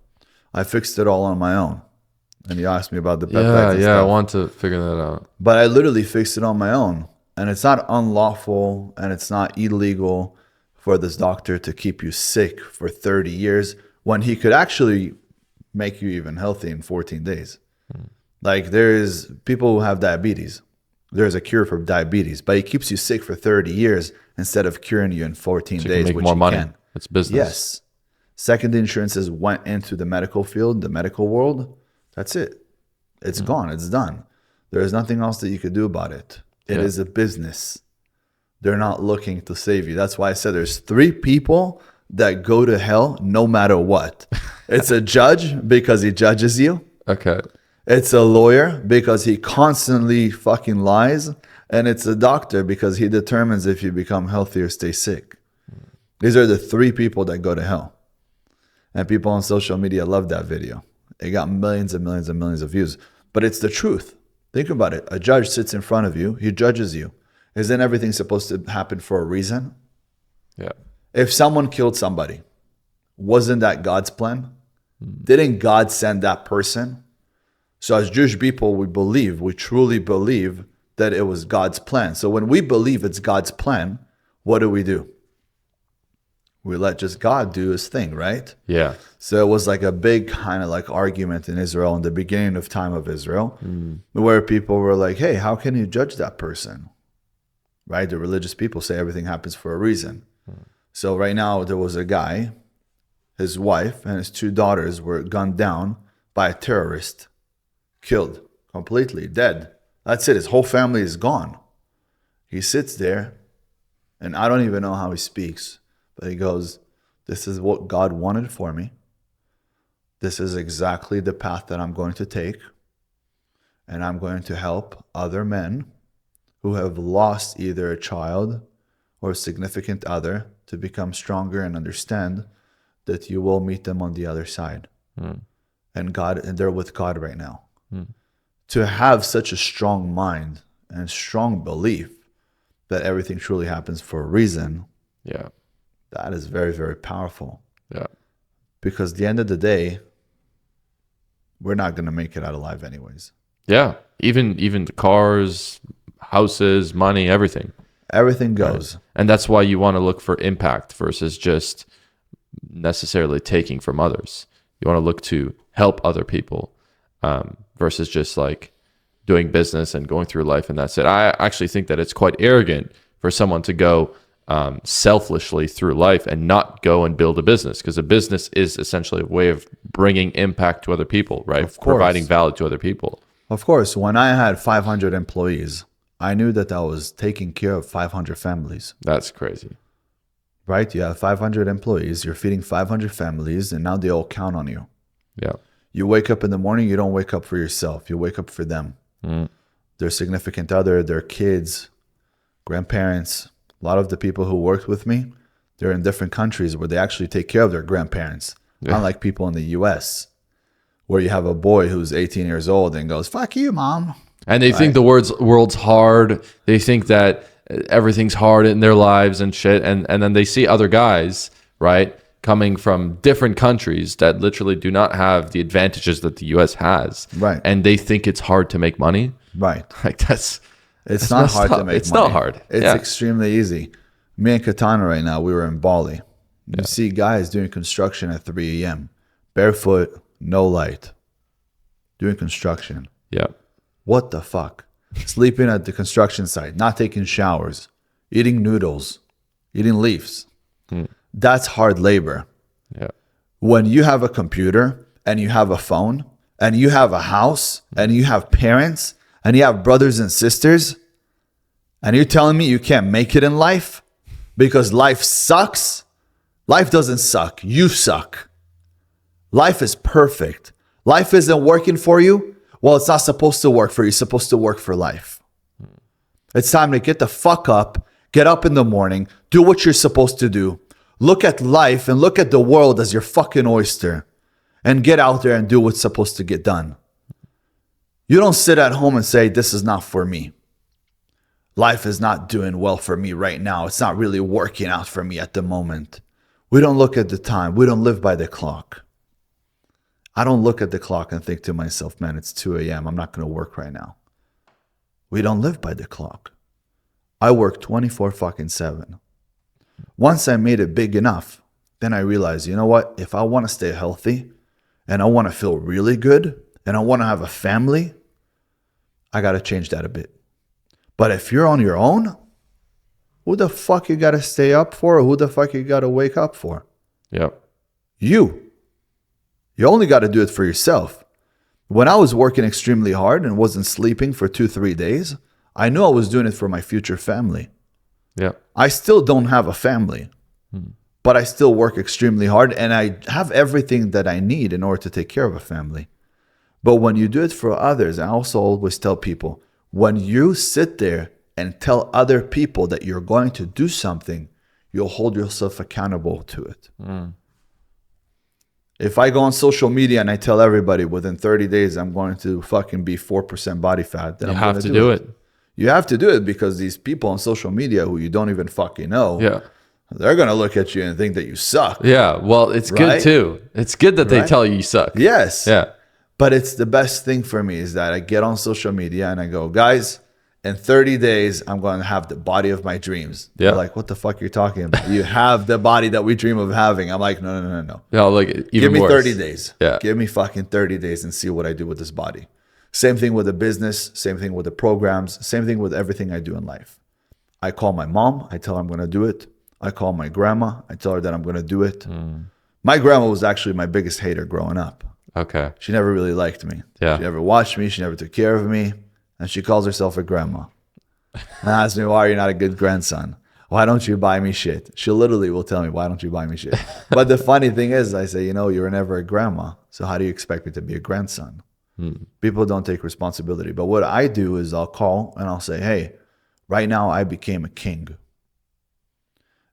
I fixed it all on my own. And you asked me about the peptides and stuff. I want to figure that out. But I literally fixed it on my own. And it's not unlawful and it's not illegal for this doctor to keep you sick for 30 years when he could actually make you even healthy in 14 days. Like there's people who have diabetes. There's a cure for diabetes, but he keeps you sick for 30 years instead of curing you in 14 days, make which more you money. can. It's business. Yes. Second, the insurances went into the medical field, the medical world. That's it. It's gone. It's done. There is nothing else that you could do about it. It is a business. They're not looking to save you. That's why I said there's 3 people that go to hell no matter what. It's a judge because he judges you. Okay. It's a lawyer because he constantly fucking lies. And it's a doctor because he determines if you become healthy or stay sick. These are the 3 people that go to hell. And people on social media love that video. It got millions and millions and millions of views. But it's the truth. Think about it. A judge sits in front of you. He judges you. Isn't everything supposed to happen for a reason? Yeah. If someone killed somebody, wasn't that God's plan? Didn't God send that person? So as Jewish people, we truly believe that it was God's plan. So when we believe it's God's plan, what do? We let just God do his thing, right? Yeah. So it was like a big kind of like argument in Israel in the beginning of time of Israel, where people were like, hey, how can you judge that person? Right? The religious people say everything happens for a reason. So right now there was a guy, his wife and his 2 daughters were gunned down by a terrorist, killed, completely dead. That's it. His whole family is gone. He sits there and I don't even know how he speaks, but he goes, this is what God wanted for me. This is exactly the path that I'm going to take. And I'm going to help other men who have lost either a child or a significant other to become stronger and understand that you will meet them on the other side. and they're with God right now. To have such a strong mind and strong belief that everything truly happens for a reason, that is very, very powerful. Yeah. Because at the end of the day, we're not going to make it out alive anyways. Yeah. Even the cars, houses, money, everything. Everything goes. Right. And that's why you want to look for impact versus just necessarily taking from others. You want to look to help other people versus just like doing business and going through life and that's it. I actually think that it's quite arrogant for someone to go selfishly through life and not go and build a business, because a business is essentially a way of bringing impact to other people, right? Of course. Providing value to other people. Of course, when I had 500 employees, I knew that I was taking care of 500 families. That's crazy. Right? You have 500 employees, you're feeding 500 families, and now they all count on you. Yeah. You wake up in the morning, you don't wake up for yourself. You wake up for them. Their significant other, their kids, grandparents. A lot of the people who worked with me, they're in different countries where they actually take care of their grandparents. Yeah. Unlike people in the US, where you have a boy who's 18 years old and goes, "Fuck you, mom." And they think the world's hard. They think that everything's hard in their lives and shit. And then they see other guys, right, coming from different countries that literally do not have the advantages that the US has. Right. And they think it's hard to make money. Right. Like It's not hard to make It's money. not hard. It's extremely easy. Me and Katana right now, we were in Bali. You see guys doing construction at 3 a.m. Barefoot, no light. Doing construction. Yeah. What the fuck? Sleeping at the construction site, not taking showers, eating noodles, eating leaves. That's hard labor. Yeah. When you have a computer and you have a phone and you have a house and you have parents and you have brothers and sisters, and you're telling me you can't make it in life because life sucks? Life doesn't suck. You suck. Life is perfect. Life isn't working for you. Well, it's not supposed to work for you. It's supposed to work for life. It's time to get the fuck up, get up in the morning, do what you're supposed to do. Look at life and look at the world as your fucking oyster and get out there and do what's supposed to get done. You don't sit at home and say, this is not for me. Life is not doing well for me right now. It's not really working out for me at the moment. We don't look at the time. We don't live by the clock. I don't look at the clock and think to myself, man, it's 2 a.m. I'm not going to work right now. We don't live by the clock. I work 24/7. Once I made it big enough, then I realized, you know what? If I want to stay healthy and I want to feel really good and I want to have a family, I got to change that a bit. But if you're on your own, who the fuck you got to stay up for? Or who the fuck you got to wake up for? Yep. You only got to do it for yourself. When I was working extremely hard and wasn't sleeping for 2-3 days, I knew I was doing it for my future family. Yeah. I still don't have a family, but I still work extremely hard and I have everything that I need in order to take care of a family. But when you do it for others, I also always tell people, when you sit there and tell other people that you're going to do something, you'll hold yourself accountable to it. If I go on social media and I tell everybody within 30 days I'm going to fucking be 4% body fat, then You I'm have going to do it. You have to do it because these people on social media who you don't even fucking know, Yeah. they're going to look at you and think that you suck. Yeah. Well, it's good Right? too. It's good that they Right? tell you suck. Yes. Yeah. But it's the best thing for me is that I get on social media and I go, guys, in 30 days, I'm going to have the body of my dreams. Yeah. They're like, what the fuck you're talking about? You have the body that we dream of having. I'm like, no. Yeah. Like even Give me worse. 30 days. Yeah. Give me fucking 30 days and see what I do with this body. Same thing with the business. Same thing with the programs. Same thing with everything I do in life. I call my mom. I tell her I'm going to do it. I call my grandma. I tell her that I'm going to do it. My grandma was actually my biggest hater growing up. Okay. She never really liked me. Yeah. She never watched me. She never took care of me. And she calls herself a grandma. And asks me, why are you not a good grandson? Why don't you buy me shit? She literally will tell me, why don't you buy me shit? But the funny thing is, I say, you were never a grandma. So how do you expect me to be a grandson? People don't take responsibility. But what I do is I'll call and I'll say, hey, right now I became a king.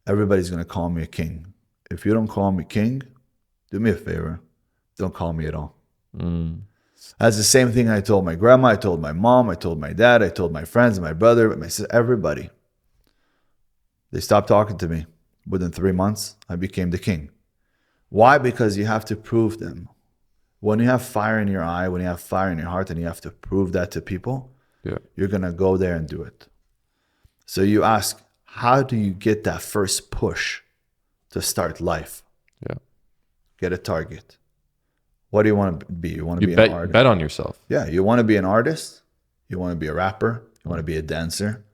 Everybody's going to call me a king. If you don't call me king, do me a favor. Don't call me at all. That's the same thing I told my grandma, I told my mom, I told my dad, I told my friends, my brother, my sister, everybody. They stopped talking to me. Within 3 months, I became the king. Why? Because you have to prove them. When you have fire in your eye, when you have fire in your heart, and you have to prove that to people, you're going to go there and do it. So you ask, how do you get that first push to start life? Get a target. What do you want to be? You want to be an artist? Bet on yourself. Yeah, you want to be an artist. You want to be a rapper. You want to be a dancer.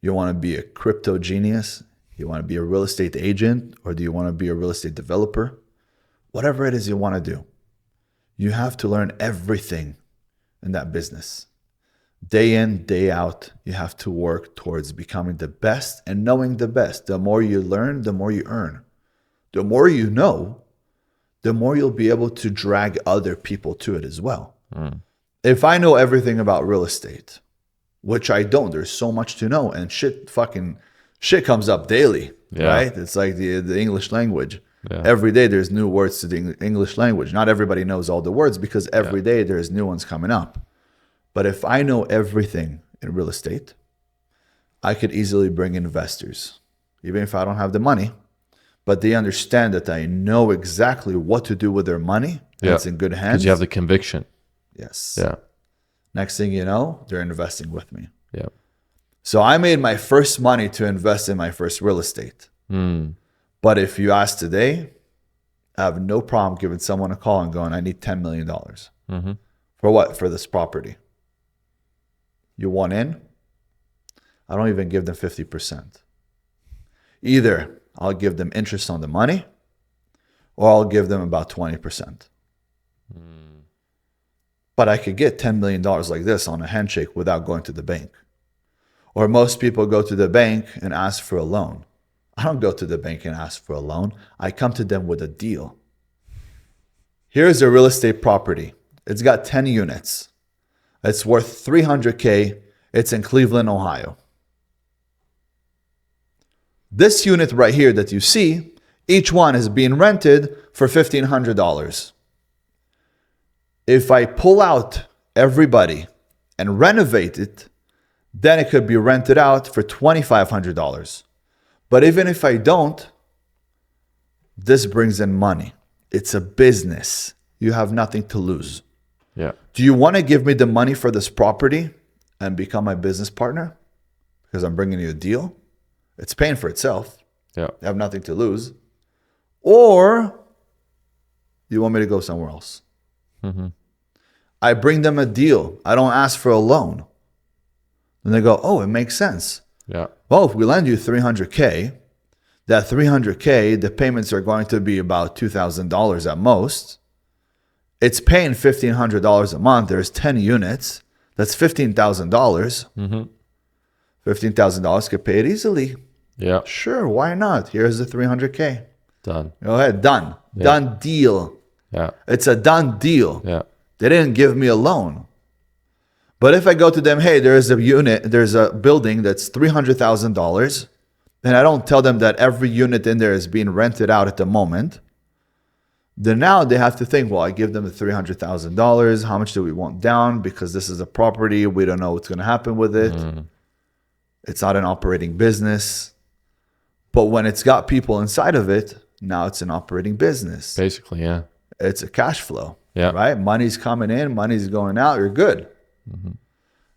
You want to be a crypto genius. You want to be a real estate agent, or do you want to be a real estate developer? Whatever it is you want to do, you have to learn everything in that business. Day in, day out, you have to work towards becoming the best and knowing the best. The more you learn, the more you earn. The more you know, the more you'll be able to drag other people to it as well. If I know everything about real estate, which I don't, there's so much to know, and shit comes up daily, right? It's like the English language. Every day there's new words to the English language. Not everybody knows all the words because every day there's new ones coming up. But if I know everything in real estate, I could easily bring investors, even if I don't have the money. But they understand that I know exactly what to do with their money. It's in good hands. Because you have the conviction. Yes. Yeah. Next thing you know, they're investing with me. Yeah. So I made my first money to invest in my first real estate. But if you ask today, I have no problem giving someone a call and going, I need $10 million. For what? For this property. You want in? I don't even give them 50%. Either I'll give them interest on the money, or I'll give them about 20%. But I could get $10 million like this on a handshake without going to the bank. Or most people go to the bank and ask for a loan. I don't go to the bank and ask for a loan. I come to them with a deal. Here's a real estate property. It's got 10 units. It's worth $300K. It's in Cleveland, Ohio. This unit right here that you see, each one is being rented for $1,500. If I pull out everybody and renovate it, then it could be rented out for $2,500. But even if I don't, this brings in money. It's a business. You have nothing to lose. Yeah. Do you want to give me the money for this property and become my business partner? Because I'm bringing you a deal. It's paying for itself. Yeah. You have nothing to lose. Or you want me to go somewhere else? I bring them a deal. I don't ask for a loan. And they go, oh, it makes sense. Yeah. Well, if we lend you $300K, that $300K, the payments are going to be about $2,000 at most. It's paying $1,500 a month. There's 10 units. That's $15,000. $15,000 could pay it easily. Yeah. Sure, why not? Here's the $300K. Done. Go ahead, done. Yeah. Done deal. Yeah. It's a done deal. Yeah. They didn't give me a loan. But if I go to them, hey, there's a building that's $300,000, and I don't tell them that every unit in there is being rented out at the moment, then now they have to think, well, I give them the $300,000. How much do we want down? Because this is a property. We don't know what's going to happen with it. It's not an operating business. But when it's got people inside of it, now it's an operating business. Basically, yeah. It's a cash flow. Yeah. Right? Money's coming in, money's going out. You're good.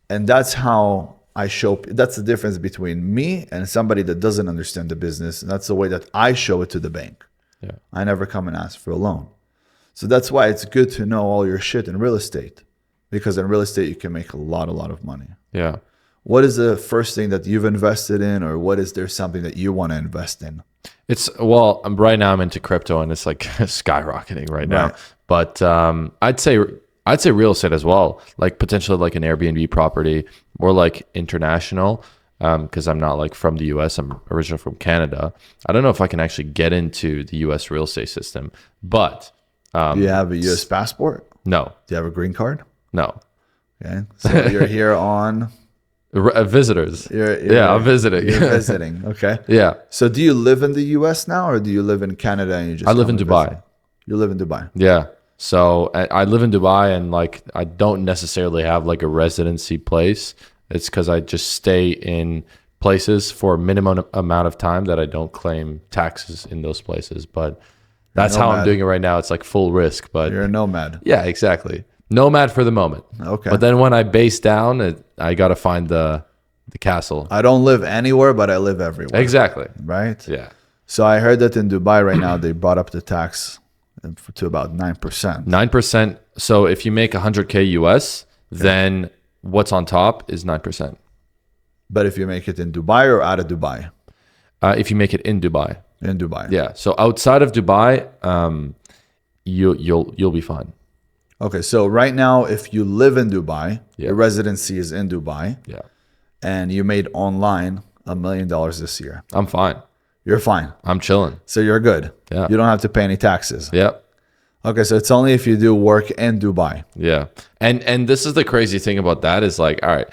And that's how I show. That's the difference between me and somebody that doesn't understand the business. And that's the way that I show it to the bank. Yeah. I never come and ask for a loan. So that's why it's good to know all your shit in real estate, because in real estate you can make a lot of money. Yeah. What is the first thing that you've invested in, or what is there something that you want to invest in? Right now I'm into crypto and it's like skyrocketing right now. But I'd say real estate as well, like potentially like an Airbnb property, more like international, because I'm not like from the US. I'm originally from Canada. I don't know if I can actually get into the US real estate system, but do you have a US passport? No. Do you have a green card? No. Okay, so you're here on visitors. I'm visiting. You're visiting. Okay. Yeah. So do you live in the US now, or do you live in Canada and you just I live in Dubai. Visit? You live in Dubai. Yeah. So I live in Dubai, and like I don't necessarily have like a residency place. It's because I just stay in places for a minimum amount of time that I don't claim taxes in those places. But that's how I'm doing it right now. It's like full risk, but You're a nomad. yeah, exactly. Nomad for the moment. Okay. But then when I base down, I got to find the castle. I don't live anywhere, but I live everywhere. Exactly. Right? Yeah. So I heard that in Dubai right now, they brought up the tax to about 9%. 9%. So if you make 100K US, then what's on top is 9%. But if you make it in Dubai or out of Dubai? If you make it in Dubai. In Dubai. Yeah. So outside of Dubai, you'll be fine. Okay. So right now, if you live in Dubai, your residency is in Dubai, Yeah. and you made online $1 million this year, I'm fine. you're fine. I'm chilling. So you're good. Yeah. You don't have to pay any taxes. Yep. Okay. So it's only if you do work in Dubai. Yeah. And this is the crazy thing about that is like, all right,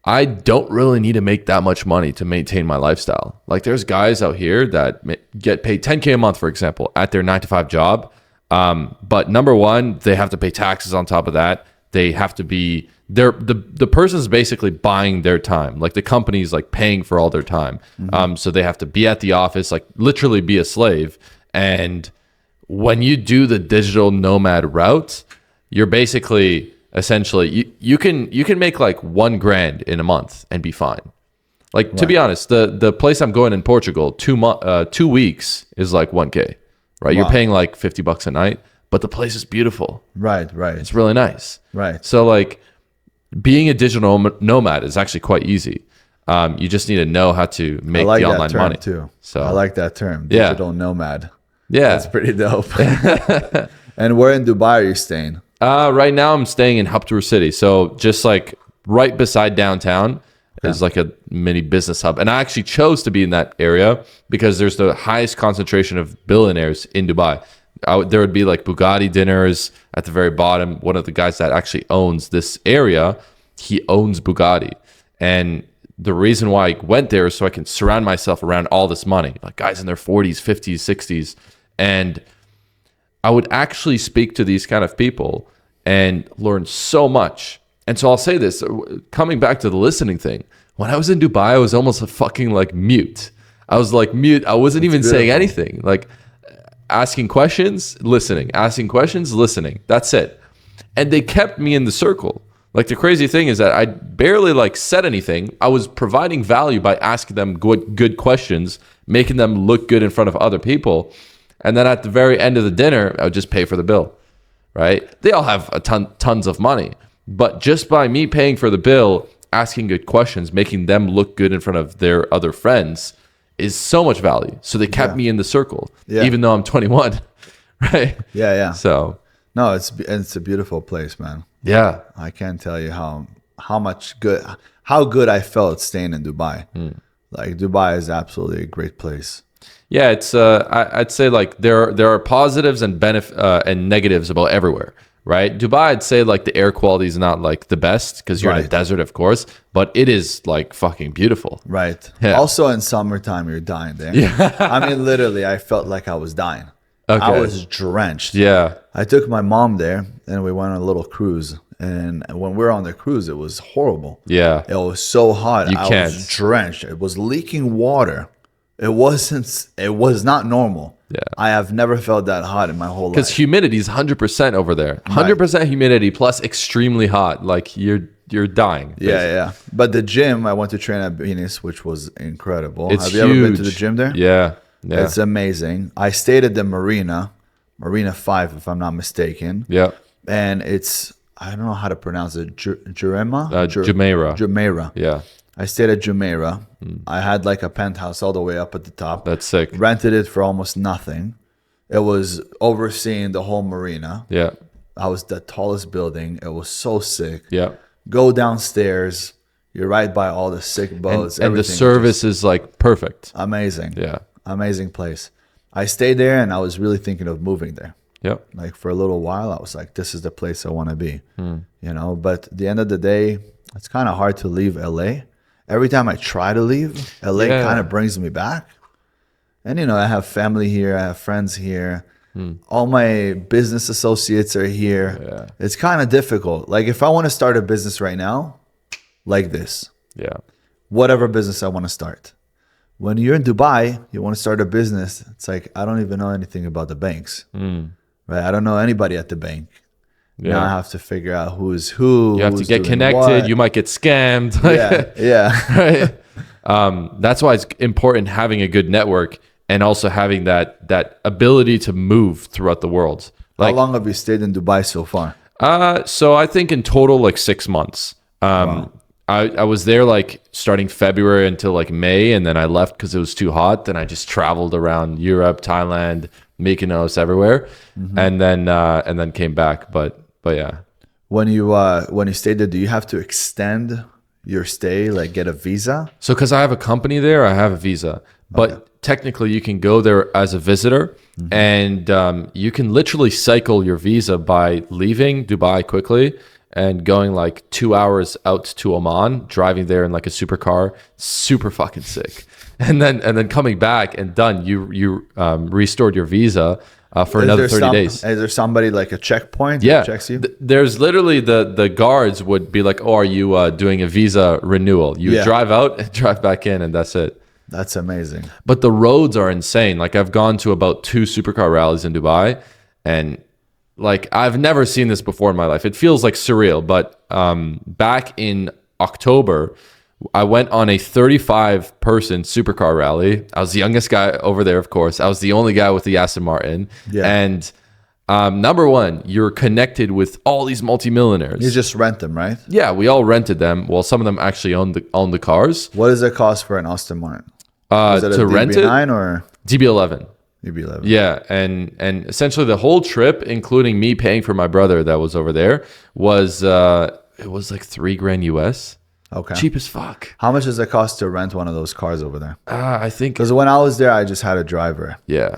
I don't really need to make that much money to maintain my lifestyle. Like there's guys out here that get paid 10K a month, for example, at their 9-to-5 job. But number one, they have to pay taxes on top of that. They have to be the person's basically buying their time. Like the company's like paying for all their time. So they have to be at the office, like literally be a slave. And when you do the digital nomad route, you're basically essentially you can make like $1,000 in a month and be fine. Like to be honest, the place I'm going in Portugal, 2 weeks is like 1K, right? You're paying like $50 a night, but the place is beautiful. Right. Right. It's really nice. Right. So like being a digital nomad is actually quite easy. You just need to know how to make I like the that online term money too. So I like that term, Yeah. digital nomad. yeah. That's pretty dope. And where in Dubai are you staying? Right now I'm staying in Haptur City. So just like right beside downtown is like a mini business hub. And I actually chose to be in that area because there's the highest concentration of billionaires in Dubai. There would be like Bugatti dinners at the very bottom. One of the guys that actually owns this area, he owns Bugatti. And the reason why I went there is so I can surround myself around all this money, like guys in their 40s, 50s, 60s. And I would actually speak to these kind of people and learn so much. And so I'll say this, coming back to the listening thing, when I was in Dubai, I was almost a fucking like mute. I was like mute. I wasn't even saying anything. Like asking questions, listening, asking questions, listening. That's it. And they kept me in the circle. Like the crazy thing is that I barely like said anything. I was providing value by asking them good questions, making them look good in front of other people. And then at the very end of the dinner, I would just pay for the bill, right? They all have tons of money. But just by me paying for the bill, asking good questions, making them look good in front of their other friends is so much value. So they kept me in the circle, even though I'm 21, right? Yeah, yeah. So no, it's a beautiful place, man. yeah, I can't tell you how good I felt staying in Dubai. Like Dubai is absolutely a great place. yeah. It's I'd say like there are positives and and negatives about everywhere. Right, Dubai, I'd say like the air quality is not like the best because you're in a desert, of course, but it is like fucking beautiful. Right. Yeah. Also in summertime, you're dying there. Yeah. I mean, literally, I felt like I was dying. Okay. I was drenched. Yeah. I took my mom there and we went on a little cruise. And when we were on the cruise, it was horrible. Yeah. It was so hot. I can't. was drenched. It was leaking water. It was not normal. Yeah. I have never felt that hot in my whole life. Because humidity is 100% over there. 100% humidity plus extremely hot. Like you're dying. Basically. Yeah. But the gym, I went to train at Venus, which was incredible. It's Have you huge. ever been to the gym there? Yeah. It's amazing. I stayed at the Marina 5, if I'm not mistaken. Yeah. And it's, I don't know how to pronounce it, Jumeirah? Jumeirah. Yeah. I stayed at Jumeirah. I had like a penthouse all the way up at the top. That's sick. Rented it for almost nothing. It was overseeing the whole marina. Yeah. I was the tallest building. It was so sick. Yeah. Go downstairs. You're right by all the sick boats. And the everything service is like perfect. amazing. Yeah. Amazing place. I stayed there and I was really thinking of moving there. Yep. Like for a little while, I was like, this is the place I want to be. You know, but at the end of the day, it's kind of hard to leave LA. Every time I try to leave, LA kind of brings me back. And, you know, I have family here. I have friends here. All my business associates are here. Yeah. It's kind of difficult. Like if I want to start a business right now, like this, Yeah. whatever business I want to start. When you're in Dubai, you want to start a business. It's like, I don't even know anything about the banks, right? I don't know anybody at the bank. Yeah. Now I have to figure out who is who. You have to who's get doing connected. what. You might get scammed. Yeah. Right? That's why it's important having a good network and also having that ability to move throughout the world. How long have you stayed in Dubai so far? So I think in total like 6 months. Wow. I was there like starting February until like May, and then I left because it was too hot. Then I just traveled around Europe, Thailand, Mykonos, everywhere, and then came back. But yeah. When you stayed there, do you have to extend your stay, like get a visa? So because I have a company there, I have a visa. But technically, you can go there as a visitor, and you can literally cycle your visa by leaving Dubai quickly and going like 2 hours out to Oman, driving there in like a supercar, super fucking sick, and then coming back and done. You restored your visa for another 30 days. Is there somebody like a checkpoint Yeah, that checks you? There's literally the guards would be like, "Oh, are you doing a visa renewal?" You drive out and drive back in, and that's it. That's amazing. But the roads are insane. Like I've gone to about 2 supercar rallies in Dubai, and like I've never seen this before in my life. It feels like surreal. But back in October, I went on a 35-person supercar rally. I was the youngest guy over there, of course. I was the only guy with the Aston Martin. Yeah. And number one, you're connected with all these multimillionaires. You just rent them, right? Yeah, we all rented them. Well, some of them actually own the cars. What does it cost for an Aston Martin? Is it a To rent it, DB9 or DB11. DB11? Yeah, and essentially the whole trip, including me paying for my brother that was over there, was it was like $3,000 US. Okay. Cheap as fuck. How much does it cost to rent one of those cars over there? I think Because when I was there, I just had a driver. yeah.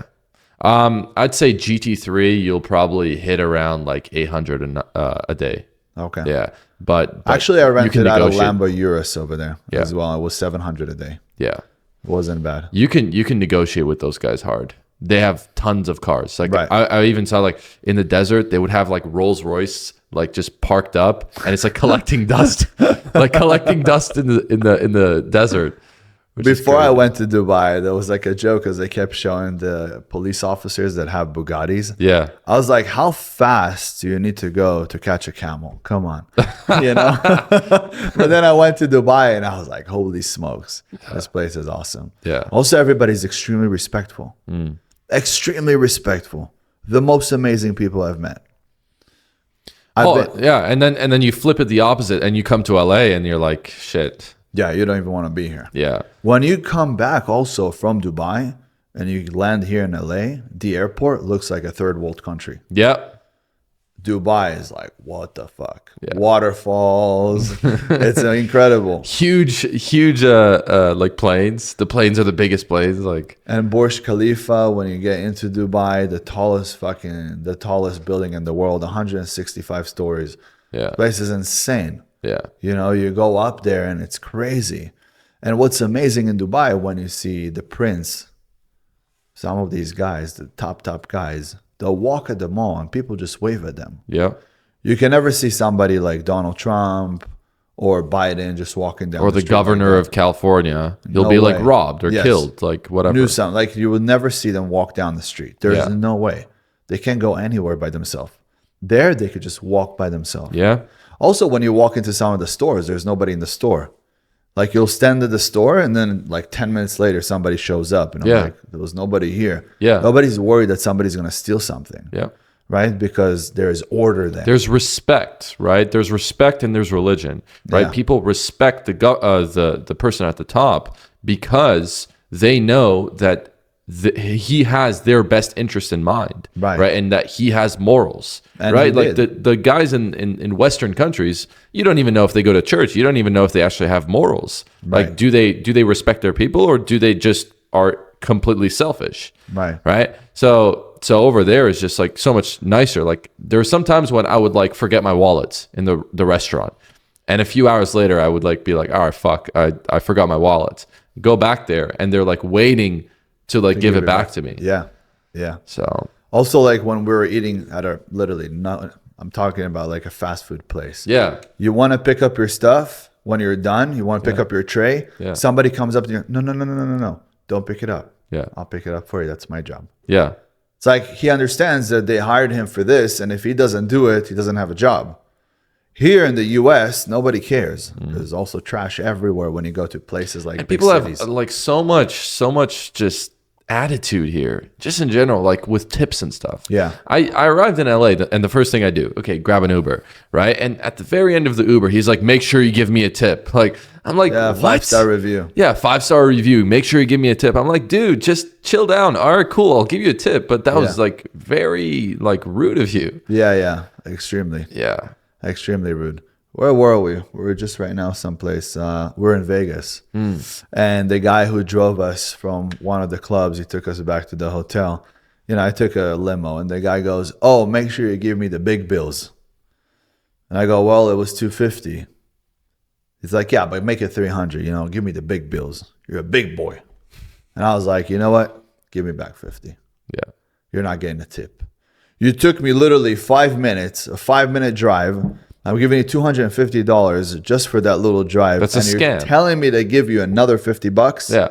I'd say GT3 you'll probably hit around like 800 a day. Okay. Yeah, but Actually, I you can rented out a negotiate. Lambo Urus over there Yeah. as well. It was 700 a day. Yeah, It wasn't bad. you can negotiate with those guys hard. They have tons of cars. Like Right. I even saw like in the desert they would have like Rolls Royce like just parked up, and it's like collecting dust, like collecting dust in the desert. which is Before I crazy. went to Dubai, there was like a joke because they kept showing the police officers that have Bugattis. Yeah, I was like, how fast do you need to go to catch a camel? Come on. You know? But then I went to Dubai and I was like, holy smokes. This place is awesome. Yeah. Also, everybody's extremely respectful. Extremely respectful. The most amazing people I've met. yeah, and then you flip it the opposite, and you come to LA, and you're like, shit. Yeah, you don't even want to be here. Yeah, When you come back also from Dubai and you land here in LA, the airport looks like a third world country. yep. Dubai is like, what the fuck? Yeah. Waterfalls. It's incredible. Huge like planes. The planes are the biggest planes. Like And Burj Khalifa, when you get into Dubai, the tallest building in the world, 165 stories. yeah, Place is insane. yeah, You know, you go up there and it's crazy. And what's amazing in Dubai when you see the prince, some of these guys, the top guys, they'll walk at the mall and people just wave at them. yeah. You can never see somebody like Donald Trump or Biden just walking down Or the street governor like of California. He'll No be like way. robbed or Yes. killed, like whatever. Newsom. Like you would never see them walk down the street. There's Yeah. no way. They can't go anywhere by themselves. There, they could just walk by themselves. Yeah, Also, when you walk into some of the stores, there's nobody in the store. Like you'll stand at the store and then like 10 minutes later, somebody shows up. And I'm Yeah. like, there was nobody here. Yeah. Nobody's worried that somebody's going to steal something. yeah. Right? Because there's order there. There's respect, right? There's respect and there's religion, right? Yeah. People respect the person at the top because they know that he has their best interest in mind, Right. And that he has morals, And right? he Like did. the guys in Western countries, you don't even know if they go to church. You don't even know if they actually have morals. Right. Like, do they respect their people, or do they just are completely selfish? Right. So over there is just like so much nicer. Like there are some times when I would like forget my wallet in the restaurant, and a few hours later I would like be like, all right, fuck, I forgot my wallet. Go back there, and they're like waiting to like give it back to me. Yeah. Yeah. So Also, like when we were eating at our I'm talking about like a fast food place. Yeah. You want to pick up your stuff when you're done. You want to pick up your tray. Yeah. Somebody comes up to you. No. Don't pick it up. Yeah. I'll pick it up for you. That's my job. Yeah. It's like he understands that they hired him for this, and if he doesn't do it, he doesn't have a job. Here in the U.S., nobody cares. There's also trash everywhere when you go to places like And big people cities. have like so much just attitude here, just in general, like with tips and stuff. Yeah. I arrived in LA and the first thing I do, okay, grab an Uber, right? And at the very end of the Uber, he's like, make sure you give me a tip. Like, I'm like, Yeah, what? 5-star review. Yeah, 5-star review. Make sure you give me a tip. I'm like, dude, just chill down. All right, cool. I'll give you a tip. But that was like very like rude of you. Yeah. Extremely. Yeah. Extremely rude. Where were we? We're just right now someplace. We're in Vegas. And the guy who drove us from one of the clubs, he took us back to the hotel. You know, I took a limo and the guy goes, oh, make sure you give me the big bills. And I go, well, it was $250. He's like, yeah, but make it $300. You know, give me the big bills. You're a big boy. And I was like, you know what? Give me back $50. Yeah. You're not getting a tip. You took me literally 5 minutes, a 5-minute drive. I'm giving you $250 just for that little drive. That's a scam. You're telling me to give you another $50. Yeah.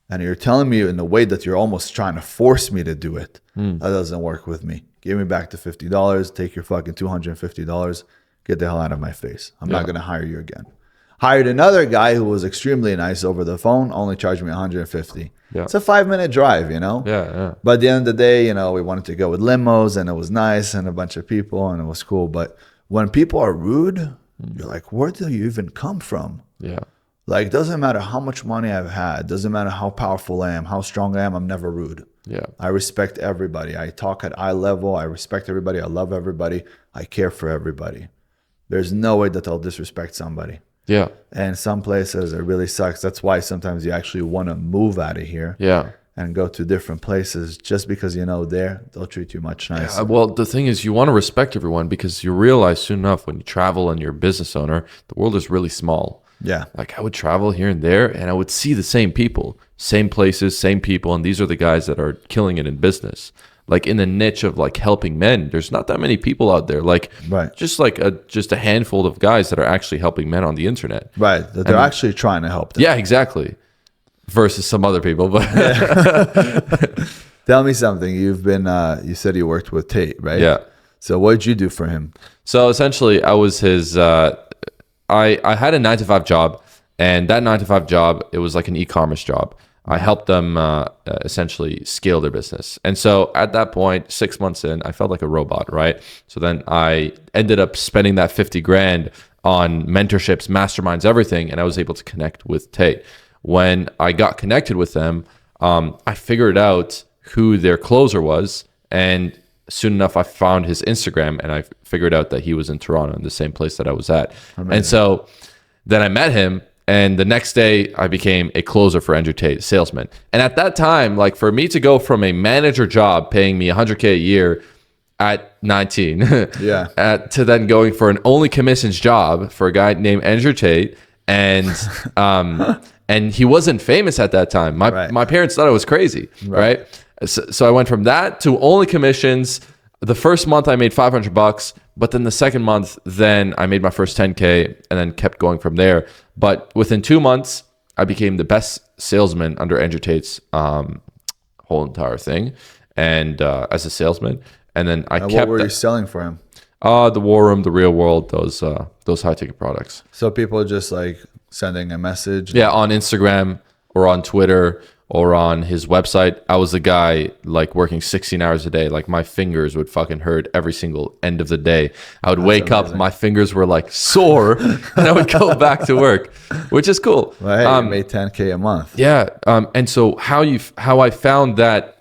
And you're telling me in a way that you're almost trying to force me to do it. That doesn't work with me. Give me back the $50. Take your fucking $250. Get the hell out of my face. I'm not going to hire you again. Hired another guy who was extremely nice over the phone, only charged me $150. Yeah. It's a 5-minute drive, you know? Yeah. But at the end of the day, you know, we wanted to go with limos and it was nice and a bunch of people and it was cool. But when people are rude, you're like, where do you even come from? Yeah. Like, doesn't matter how much money I've had, doesn't matter how powerful I am, how strong I am, I'm never rude. Yeah. I respect everybody. I talk at eye level. I respect everybody. I love everybody. I care for everybody. There's no way that I'll disrespect somebody. Yeah. And some places it really sucks. That's why sometimes you actually want to move out of here. Yeah. And go to different places just because you know they'll treat you much nicer. Well, the thing is, you want to respect everyone because you realize soon enough when you travel and you're a business owner, the world is really small. Yeah. Like I would travel here and there and I would see the same people, same places, same people. And these are the guys that are killing it in business. Like in the niche of like helping men, there's not that many people out there. Like just like just a handful of guys that are actually helping men on the internet. Right. That they're actually trying to help them. Yeah, exactly. Versus some other people. But Tell me something. You've been, you said you worked with Tate, right? Yeah. So what did you do for him? So essentially I was his, I had a 9-to-5 job, and that 9-to-5 job, it was like an e-commerce job. I helped them essentially scale their business. And so at that point, 6 months in, I felt like a robot, right? So then I ended up spending that 50 grand on mentorships, masterminds, everything. And I was able to connect with Tate. When I got connected with them, I figured out who their closer was. And soon enough, I found his Instagram and I figured out that he was in Toronto, in the same place that I was at. Amazing. And so then I met him. And the next day, I became a closer for Andrew Tate, salesman. And at that time, like for me to go from a manager job paying me $100K a year at 19, to then going for an only commissions job for a guy named Andrew Tate, and and he wasn't famous at that time. My parents thought I was crazy, right? So I went from that to only commissions. The first month I made $500, but then the second month, then I made my first 10K and then kept going from there. But within 2 months, I became the best salesman under Andrew Tate's whole entire thing, and as a salesman. And then what were you selling for him? The War Room, the Real World, those high ticket products. So people just like sending a message. Yeah, on Instagram or on Twitter or on his website. I was the guy like working 16 hours a day. Like my fingers would fucking hurt every single end of the day. I would wake up, my fingers were like sore, and I would go back to work, which is cool. Well, hey, you made 10K a month. Yeah. And so how I found that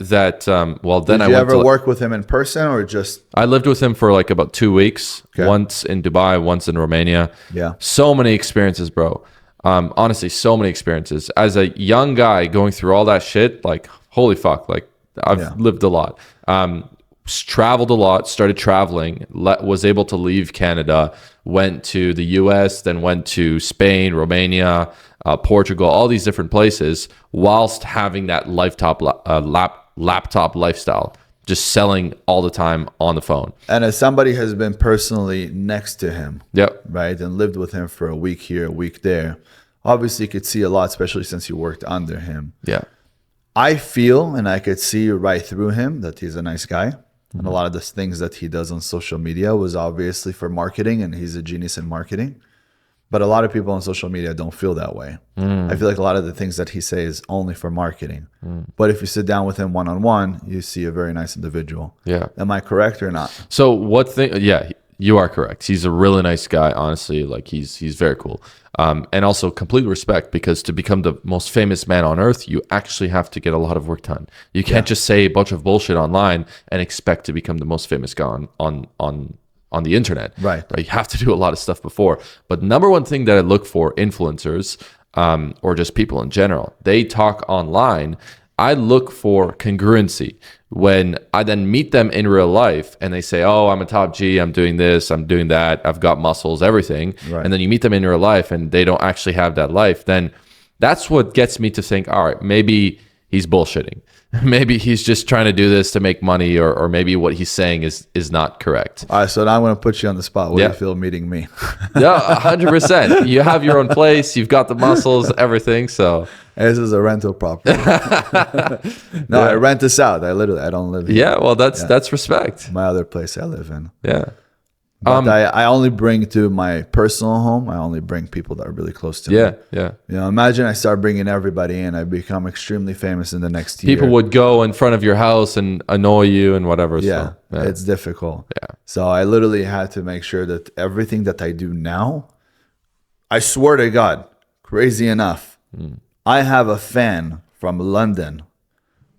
well, then Did you ever work with him in person or just? I lived with him for like about 2 weeks, once in Dubai, once in Romania. Yeah. So many experiences, bro. Honestly, so many experiences. As a young guy going through all that shit, like, holy fuck, like, I've lived a lot. Traveled a lot, started traveling, was able to leave Canada, went to the US, then went to Spain, Romania, Portugal, all these different places, whilst having that laptop lifestyle. just selling all the time on the phone. And as somebody has been personally next to him, Yep. right, and lived with him for a week here, a week there, obviously you could see a lot, especially since you worked under him. Yeah. I feel, and I could see right through him, that he's a nice guy. And a lot of the things that he does on social media was obviously for marketing, and he's a genius in marketing. But a lot of people on social media don't feel that way. I feel like a lot of the things that he says is only for marketing. But if you sit down with him one-on-one, you see a very nice individual. Yeah. Am I correct or not? So what thing? Yeah, you are correct. He's a really nice guy, honestly. Like he's very cool. And also complete respect, because to become the most famous man on earth, you actually have to get a lot of work done. You can't just say a bunch of bullshit online and expect to become the most famous guy on the internet. Right. You have to do a lot of stuff before. But number one thing that I look for influencers, or just people in general, they talk online. I look for congruency. When I then meet them in real life and they say, oh, I'm a top G, I'm doing this, I'm doing that, I've got muscles, everything. Right. And then you meet them in real life and they don't actually have that life, then that's what gets me to think, all right, maybe he's bullshitting. Maybe he's just trying to do this to make money, or maybe what he's saying is not correct. All right, so now I'm going to put you on the spot. What do you feel meeting me? Yeah, 100%. You have your own place, you've got the muscles, everything. So This is a rental property. No, I rent this out. I don't live here. yeah, well, that's respect. My other place I live in. Yeah. But I only bring to my personal home, I only bring people that are really close to me. Yeah. You know, imagine I start bringing everybody in, I become extremely famous in the next year. People would go in front of your house and annoy you and whatever. Yeah, so, it's difficult. Yeah. So I literally had to make sure that everything that I do now, I swear to God, crazy enough, I have a fan from London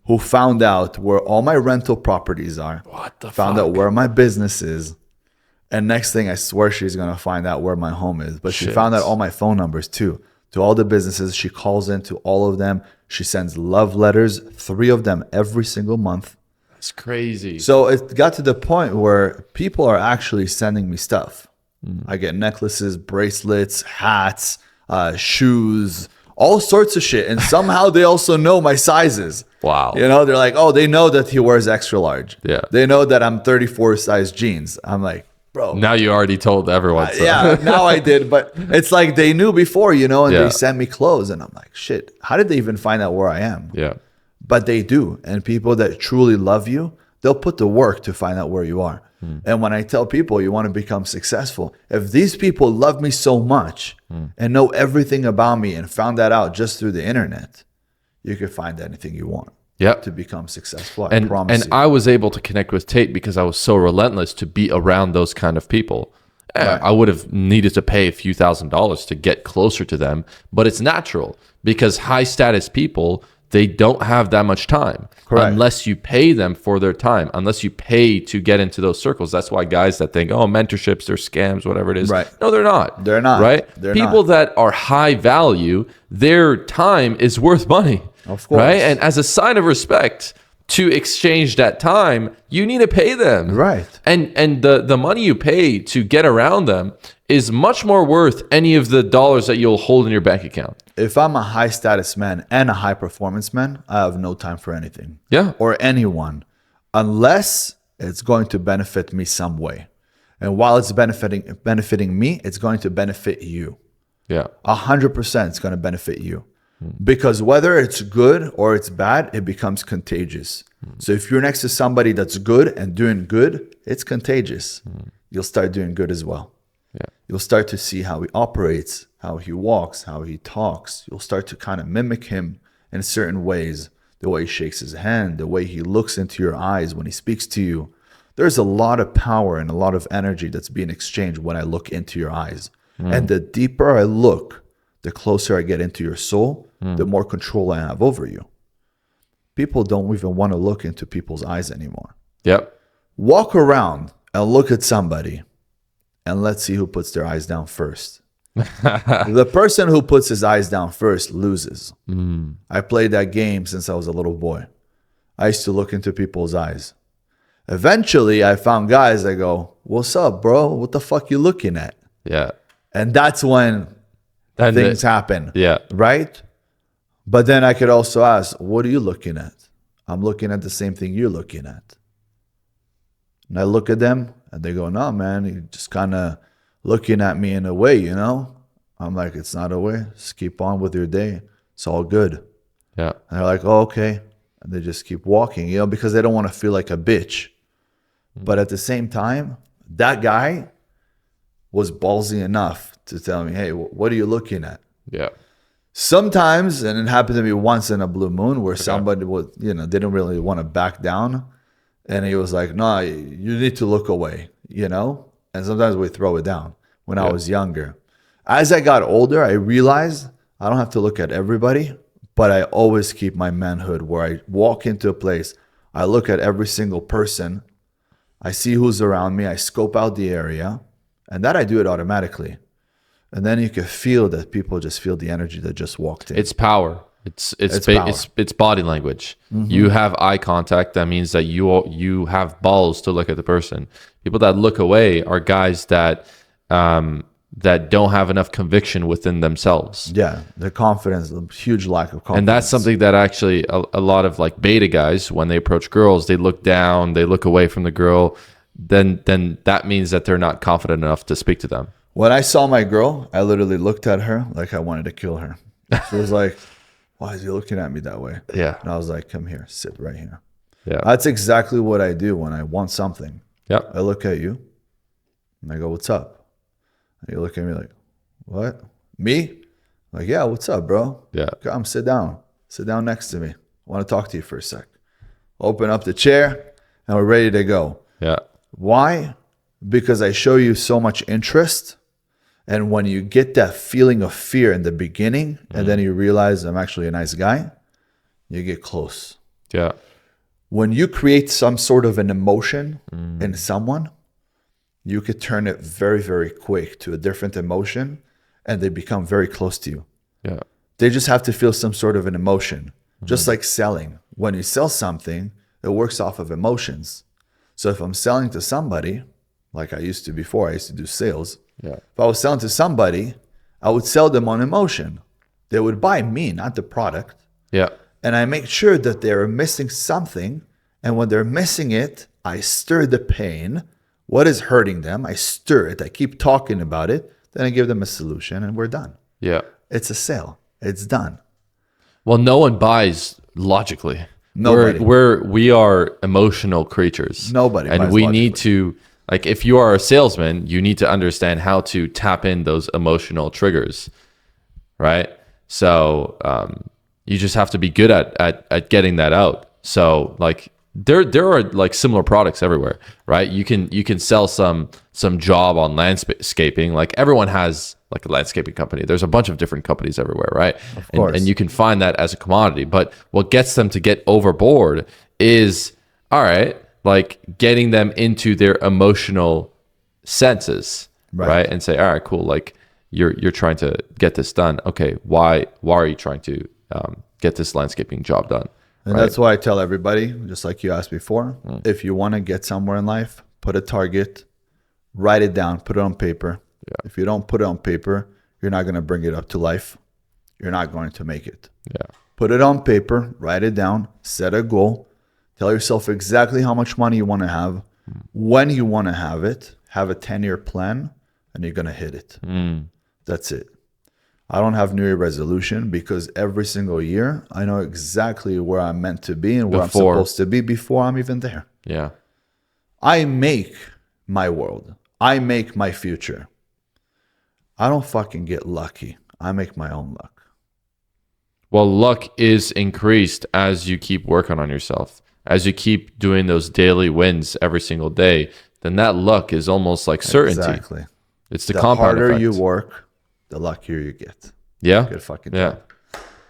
who found out where all my rental properties are. What the Found fuck? out where my business is. And next thing, I swear she's going to find out where my home is. But she Shit. found out all my phone numbers too. To all the businesses, she calls into all of them. She sends love letters, 3 of them every single month. That's crazy. So it got to the point where people are actually sending me stuff. I get necklaces, bracelets, hats, shoes, all sorts of shit. And somehow they also know my sizes. Wow. You know, they're like, oh, they know that he wears extra large. Yeah. They know that I'm 34 size jeans. I'm like, bro. Now you already told everyone. So. Yeah, now I did. But it's like they knew before, you know, and Yeah. they send me clothes. And I'm like, shit, how did they even find out where I am? Yeah. But they do. And people that truly love you, they'll put the work to find out where you are. And when I tell people you want to become successful, if these people love me so much and know everything about me and found that out just through the internet, you can find anything you want Yep. to become successful. I promise And you. I was able to connect with Tate because I was so relentless to be around those kind of people. Right. I would have needed to pay a few $1,000s to get closer to them, but it's natural because high status people, they don't have that much time. Correct. Unless you pay them for their time, unless you pay to get into those circles. That's why guys that think, oh, mentorships, they're scams, whatever it is. Right. No, they're not. They're not. Right? They're People not. that are high value, their time is worth money. Of course. Right? And as a sign of respect, to exchange that time, you need to pay them. Right. And the money you pay to get around them is much more worth any of the dollars that you'll hold in your bank account. If I'm a high status man and a high performance man, I have no time for anything. Yeah. Or anyone, unless it's going to benefit me some way. And while it's benefiting me, it's going to benefit you. Yeah. 100% it's going to benefit you. Because whether it's good or it's bad, it becomes contagious. So if you're next to somebody that's good and doing good, it's contagious. You'll start doing good as well. Yeah. You'll start to see how he operates, how he walks, how he talks. You'll start to kind of mimic him in certain ways. The way he shakes his hand, the way he looks into your eyes when he speaks to you. There's a lot of power and a lot of energy that's being exchanged when I look into your eyes. And the deeper I look, the closer I get into your soul, the more control I have over you. People don't even want to look into people's eyes anymore. Yep. Walk around and look at somebody and let's see who puts their eyes down first. The person who puts his eyes down first loses. I played that game since I was a little boy. I used to look into people's eyes. Eventually, I found guys that go, "What's up, bro? What the fuck you looking at?" Yeah. And that's when And things happen. Yeah. Right? But then I could also ask, what are you looking at? I'm looking at the same thing you're looking at. And I look at them and they go, no, man, you're just kind of looking at me in a way, you know? I'm like, it's not a way. Just keep on with your day. It's all good. Yeah. And they're like, oh, okay. And they just keep walking, you know, because they don't want to feel like a bitch. But at the same time, that guy was ballsy enough to tell me, hey, what are you looking at? Yeah. Sometimes, and it happened to me once in a blue moon where somebody was, you know, didn't really want to back down. And he was like, no, you need to look away, you know? And sometimes we throw it down when I was younger. As I got older, I realized I don't have to look at everybody, but I always keep my manhood where I walk into a place, I look at every single person, I see who's around me, I scope out the area, and that I do it automatically. And then you can feel that people just feel the energy that just walked in. It's power. It's power. It's body language. You have eye contact. That means that you have balls to look at the person. People that look away are guys that that don't have enough conviction within themselves. Yeah, their confidence, a huge lack of confidence. And that's something that actually a lot of like beta guys, when they approach girls, they look down, they look away from the girl. Then that means that they're not confident enough to speak to them. When I saw my girl, I literally looked at her like I wanted to kill her. She was like, why is he looking at me that way? Yeah. And I was like, come here, sit right here. Yeah. That's exactly what I do when I want something. Yep. I look at you and I go, what's up? And you look at me like, what? Me? I'm like, yeah, what's up, bro? Yeah. Come, sit down. Sit down next to me. I want to talk to you for a sec. Open up the chair and we're ready to go. Yeah. Why? Because I show you so much interest. And when you get that feeling of fear in the beginning, and then you realize I'm actually a nice guy, you get close. Yeah. When you create some sort of an emotion in someone, you could turn it very, very quick to a different emotion, and they become very close to you. Yeah. They just have to feel some sort of an emotion, just like selling. When you sell something, it works off of emotions. So if I'm selling to somebody, like I used to before, I used to do sales. Yeah. If I was selling to somebody, I would sell them on emotion. They would buy me, not the product. Yeah. And I make sure that they're missing something. And when they're missing it, I stir the pain. What is hurting them? I stir it. I keep talking about it. Then I give them a solution and we're done. Yeah. It's a sale. It's done. Well, no one buys logically. Nobody. We are emotional creatures. Nobody and buys we logically. need to, like, if you are a salesman, you need to understand how to tap in those emotional triggers, right? So you just have to be good at getting that out. So like there are like similar products everywhere, right? You can sell some job on landscaping. Like everyone has like a landscaping company. There's a bunch of different companies everywhere, right? Of course. And you can find that as a commodity. But what gets them to get overboard is, all right, like getting them into their emotional senses, right? And say, all right, cool. Like you're trying to get this done. Okay, why are you trying to get this landscaping job done? And that's why I tell everybody, just like you asked before, if you want to get somewhere in life, put a target, write it down, put it on paper. Yeah. If you don't put it on paper, you're not going to bring it up to life. You're not going to make it. Yeah. Put it on paper, write it down, set a goal, tell yourself exactly how much money you want to have, when you want to have a 10-year plan, and you're going to hit it. That's it. I don't have New Year resolution because every single year I know exactly where I'm meant to be and where I'm supposed to be before I'm even there. Yeah. I make my world. I make my future. I don't fucking get lucky. I make my own luck. Well, luck is increased as you keep working on yourself. As you keep doing those daily wins every single day, then that luck is almost like certainty. Exactly. It's the The compound harder effect. you work, the luckier you get. Yeah. Good fucking Yeah.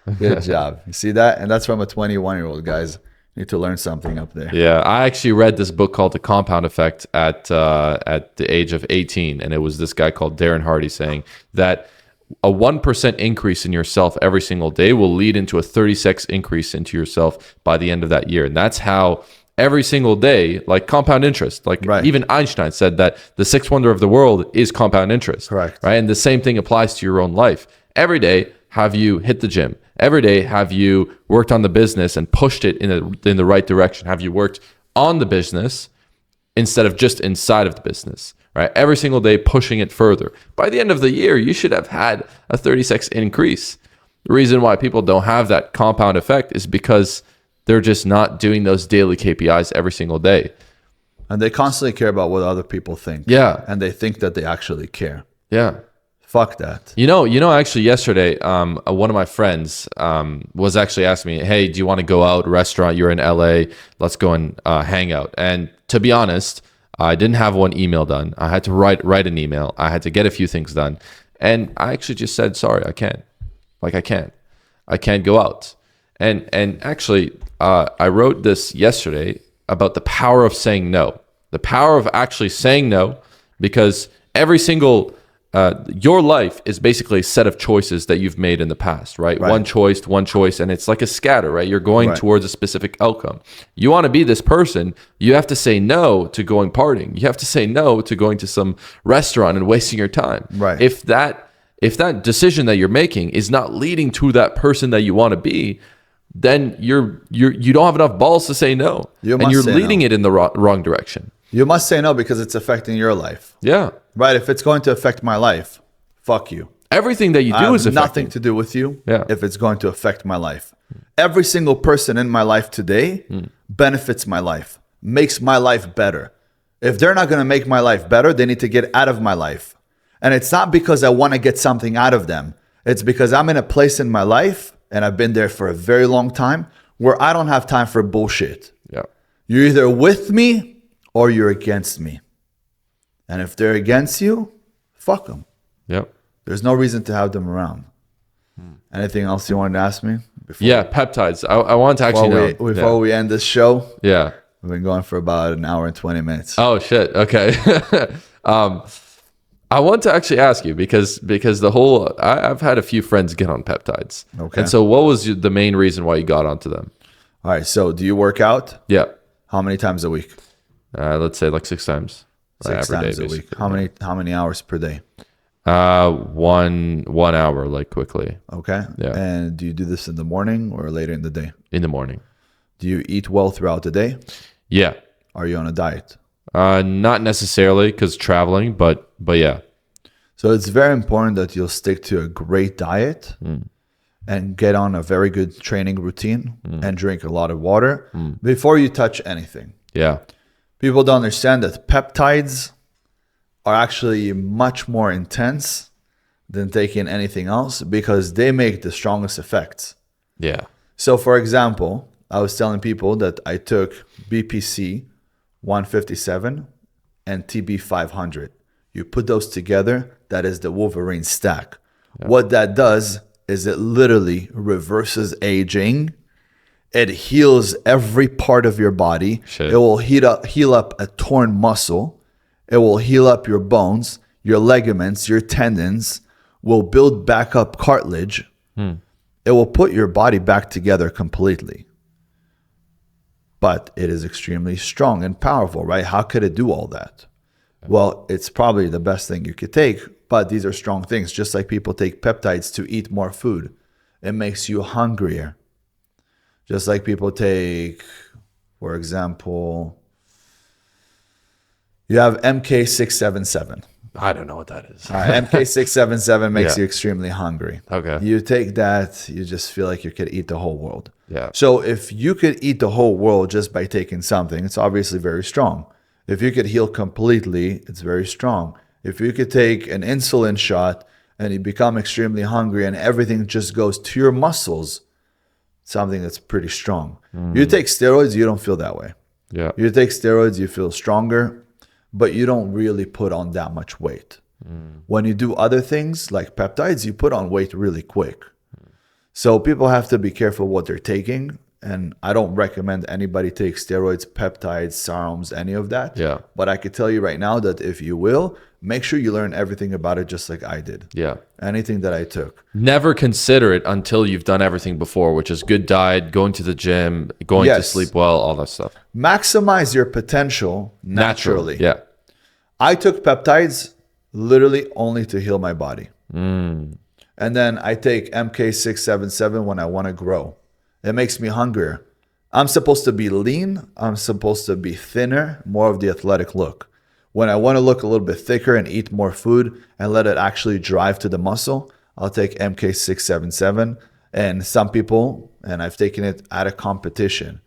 job. Good job. You see that? And that's from a 21-year-old, guys. You need to learn something up there. Yeah, I actually read this book called The Compound Effect at the age of 18, and it was this guy called Darren Hardy saying that a 1% increase in yourself every single day will lead into a 36 increase into yourself by the end of that year. And that's how every single day, like compound interest, like even Einstein said that the sixth wonder of the world is compound interest. Correct. Right? And the same thing applies to your own life. Every day, have you hit the gym? Every day, have you worked on the business and pushed it in the right direction? Have you worked on the business instead of just inside of the business, right? Every single day pushing it further. By the end of the year, you should have had a 36 increase. The reason why people don't have that compound effect is because they're just not doing those daily KPIs every single day. And they constantly care about what other people think. Yeah. And they think that they actually care. Yeah. Fuck that. You know, actually yesterday, one of my friends was actually asking me, hey, do you want to go out, restaurant? You're in LA. Let's go and hang out. And to be honest, I didn't have one email done. I had to write an email. I had to get a few things done. And I actually just said, sorry, I can't. Like, I can't go out. And actually, I wrote this yesterday about the power of saying no. The power of actually saying no, because every single your life is basically a set of choices that you've made in the past, right? One choice, and it's like a scatter, right? You're going towards a specific outcome. You want to be this person, you have to say no to going partying. You have to say no to going to some restaurant and wasting your time. Right. If that decision that you're making is not leading to that person that you want to be, then you don't have enough balls to say no. And you're leading it in the wrong direction. You must say no because it's affecting your life. Yeah. Right? If it's going to affect my life, fuck you. Everything that you do is affecting. Nothing to do with you if it's going to affect my life. Every single person in my life today benefits my life, makes my life better. If they're not going to make my life better, they need to get out of my life. And it's not because I want to get something out of them. It's because I'm in a place in my life, and I've been there for a very long time, where I don't have time for bullshit. Yeah. You're either with me or you're against me. And if they're against you, fuck them. Yep. There's no reason to have them around. Anything else you wanted to ask me? Yeah, peptides. I want to actually know. Before we end this show, yeah, we've been going for about an hour and 20 minutes. Oh, shit. Okay. I want to actually ask you because the whole, I've had a few friends get on peptides. Okay. And so what was the main reason why you got onto them? All right. So do you work out? Yeah. How many times a week? Let's say like 6 times. 6 times a week. How many hours per day? 1 hour, like quickly. Okay. Yeah. And do you do this in the morning or later in the day? In the morning. Do you eat well throughout the day? Yeah. Are you on a diet? Not necessarily because traveling, but yeah. So it's very important that you'll stick to a great diet and get on a very good training routine and drink a lot of water before you touch anything. Yeah. People don't understand that peptides are actually much more intense than taking anything else because they make the strongest effects. Yeah. So for example, I was telling people that I took BPC 157 and TB 500. You put those together, that is the Wolverine stack. Yeah. What that does is it literally reverses aging. It heals every part of your body. Shit. It will heal up a torn muscle. It will heal up your bones, your ligaments, your tendons, will build back up cartilage. It will put your body back together completely. But it is extremely strong and powerful, right? How could it do all that? Well, it's probably the best thing you could take, but these are strong things. Just like people take peptides to eat more food. It makes you hungrier. Just like people take, for example, you have MK677. I don't know what that is. All right, MK677 makes you extremely hungry. Okay. You take that, you just feel like you could eat the whole world. Yeah. So if you could eat the whole world just by taking something, it's obviously very strong. If you could heal completely, it's very strong. If you could take an insulin shot and you become extremely hungry and everything just goes to your muscles, something that's pretty strong. You take steroids, you don't feel that way. Yeah. You take steroids, you feel stronger, but you don't really put on that much weight. When you do other things like peptides, you put on weight really quick. So people have to be careful what they're taking. And I don't recommend anybody take steroids, peptides, serums, any of that. Yeah. But I could tell you right now that if you will, make sure you learn everything about it just like I did. Yeah. Anything that I took. Never consider it until you've done everything before, which is good diet, going to the gym, going to sleep well, all that stuff. Maximize your potential naturally. Yeah. I took peptides literally only to heal my body. And then I take MK677 when I want to grow. It makes me hungrier. I'm supposed to be lean. I'm supposed to be thinner, more of the athletic look. When I want to look a little bit thicker and eat more food and let it actually drive to the muscle, I'll take MK677. And some people, and I've taken it at a competition.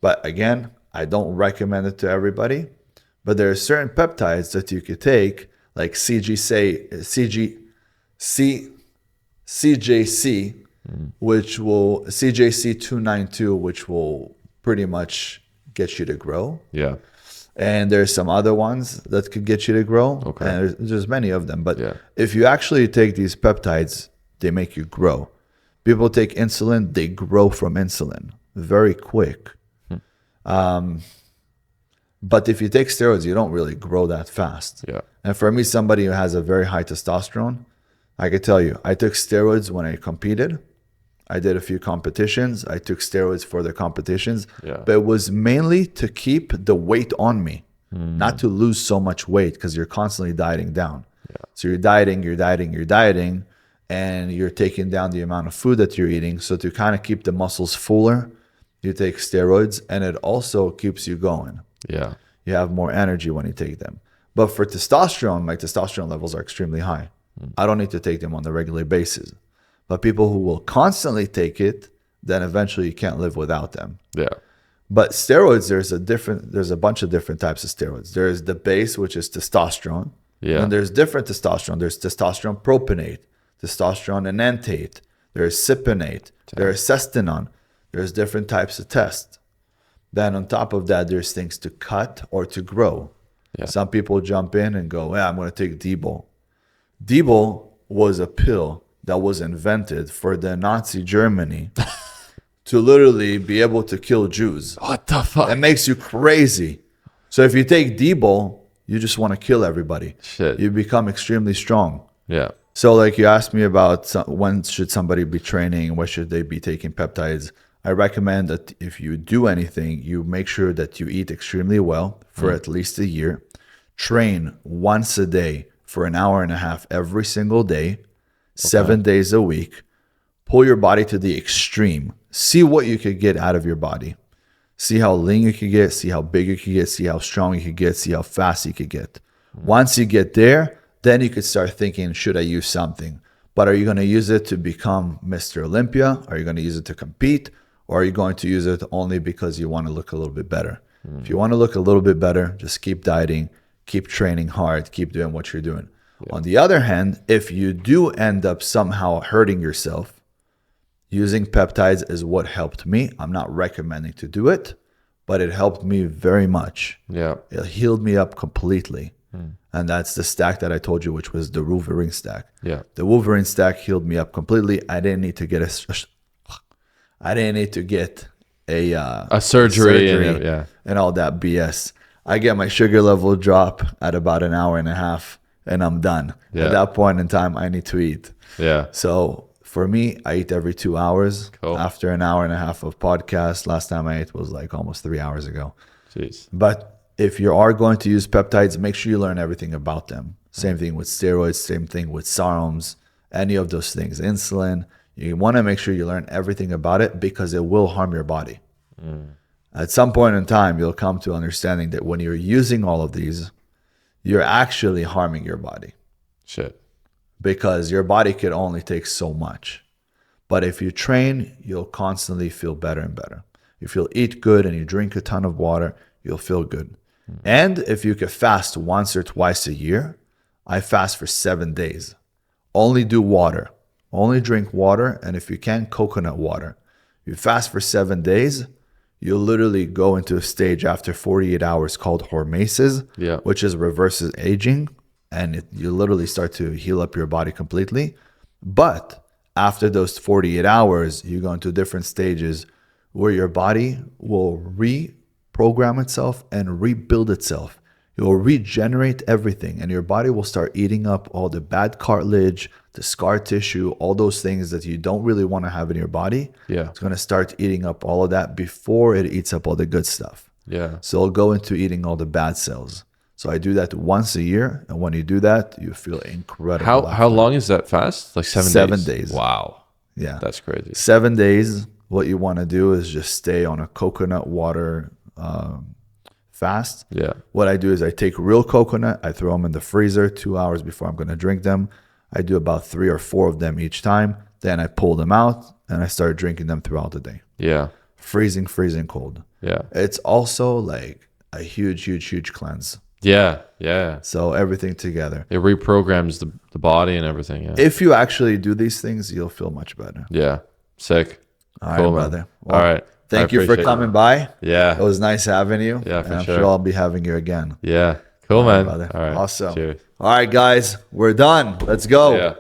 But again, I don't recommend it to everybody. But there are certain peptides that you could take, like CJC, which will CJC 292, which will pretty much get you to grow. Yeah. And there's some other ones that could get you to grow. Okay. And there's many of them. But if you actually take these peptides, they make you grow. People take insulin, they grow from insulin very quick. But if you take steroids, you don't really grow that fast. Yeah. And for me, somebody who has a very high testosterone, I can tell you, I took steroids when I competed. I did a few competitions. I took steroids for the competitions. Yeah. But it was mainly to keep the weight on me, not to lose so much weight because you're constantly dieting down. Yeah. So you're dieting, and you're taking down the amount of food that you're eating. So to kind of keep the muscles fuller, you take steroids, and it also keeps you going. Yeah. You have more energy when you take them. But for testosterone, my testosterone levels are extremely high. I don't need to take them on a regular basis. But people who will constantly take it, then eventually you can't live without them. Yeah. But steroids, there's a bunch of different types of steroids. There's the base, which is testosterone. Yeah. And there's different testosterone. There's testosterone propionate, testosterone enanthate, there's cypionate, there's cestanol. There's different types of tests. Then on top of that, there's things to cut or to grow. Yeah. Some people jump in and go, yeah, I'm going to take Debo. Debo was a pill that was invented for the Nazi Germany to literally be able to kill Jews. What the fuck? It makes you crazy. So if you take Debo, you just want to kill everybody. Shit. You become extremely strong. Yeah. So like you asked me about when should somebody be training, when should they be taking peptides. I recommend that if you do anything, you make sure that you eat extremely well for at least a year. Train once a day for an hour and a half every single day, 7 days a week. Pull your body to the extreme. See what you could get out of your body. See how lean you could get, see how big you could get, see how strong you could get, see how fast you could get. Once you get there, then you could start thinking, should I use something? But are you going to use it to become Mr. Olympia? Are you going to use it to compete? Or are you going to use it only because you want to look a little bit better? If you want to look a little bit better, just keep dieting, keep training hard, keep doing what you're doing. Yeah. On the other hand, if you do end up somehow hurting yourself, using peptides is what helped me. I'm not recommending to do it, but it helped me very much. Yeah. It healed me up completely. And that's the stack that I told you, which was the Wolverine stack. Yeah. The Wolverine stack healed me up completely. I didn't need to get a surgery and all that BS. I get my sugar level drop at about an hour and a half and I'm done. Yeah. At that point in time, I need to eat. Yeah. So for me, I eat every 2 hours. Cool. After an hour and a half of podcast. Last time I ate was like almost 3 hours ago. Jeez. But if you are going to use peptides, make sure you learn everything about them. Same thing with steroids, same thing with SARMs, any of those things, insulin. You want to make sure you learn everything about it because it will harm your body. At some point in time, you'll come to understanding that when you're using all of these, you're actually harming your body. Shit. Because your body could only take so much. But if you train, you'll constantly feel better and better. If you'll eat good and you drink a ton of water, you'll feel good. And if you could fast once or twice a year, I fast for 7 days. Only do water. Only drink water, and if you can, coconut water. You fast for 7 days, you'll literally go into a stage after 48 hours called hormesis, which is reverses aging, and you literally start to heal up your body completely. But after those 48 hours, you go into different stages where your body will reprogram itself and rebuild itself. It will regenerate everything, and your body will start eating up all the bad cartilage, the scar tissue, all those things that you don't really want to have in your body. Yeah. It's going to start eating up all of that before it eats up all the good stuff. Yeah. So it'll go into eating all the bad cells. So I do that once a year, and when you do that, you feel incredible. How long is that fast? Like 7 days? 7 days. Wow. Yeah. That's crazy. 7 days, what you want to do is just stay on a coconut water fast. Yeah. What I do is I take real coconut, I throw them in the freezer 2 hours before I'm going to drink them. I do about 3 or 4 of them each time. Then I pull them out and I start drinking them throughout the day. Yeah. Freezing cold. Yeah. It's also like a huge cleanse. Yeah. Yeah. So everything together. It reprograms the body and everything. Yeah. If you actually do these things, you'll feel much better. Yeah. Sick. All Cool, right, man. brother. Well, All right. Thank you for coming by. Yeah. It was nice having you. Yeah, for and I'm sure. sure I'll be having you again. Yeah. Cool, All right, man. brother. All right. Awesome. Cheers. All right, guys, we're done. Let's go. Yeah.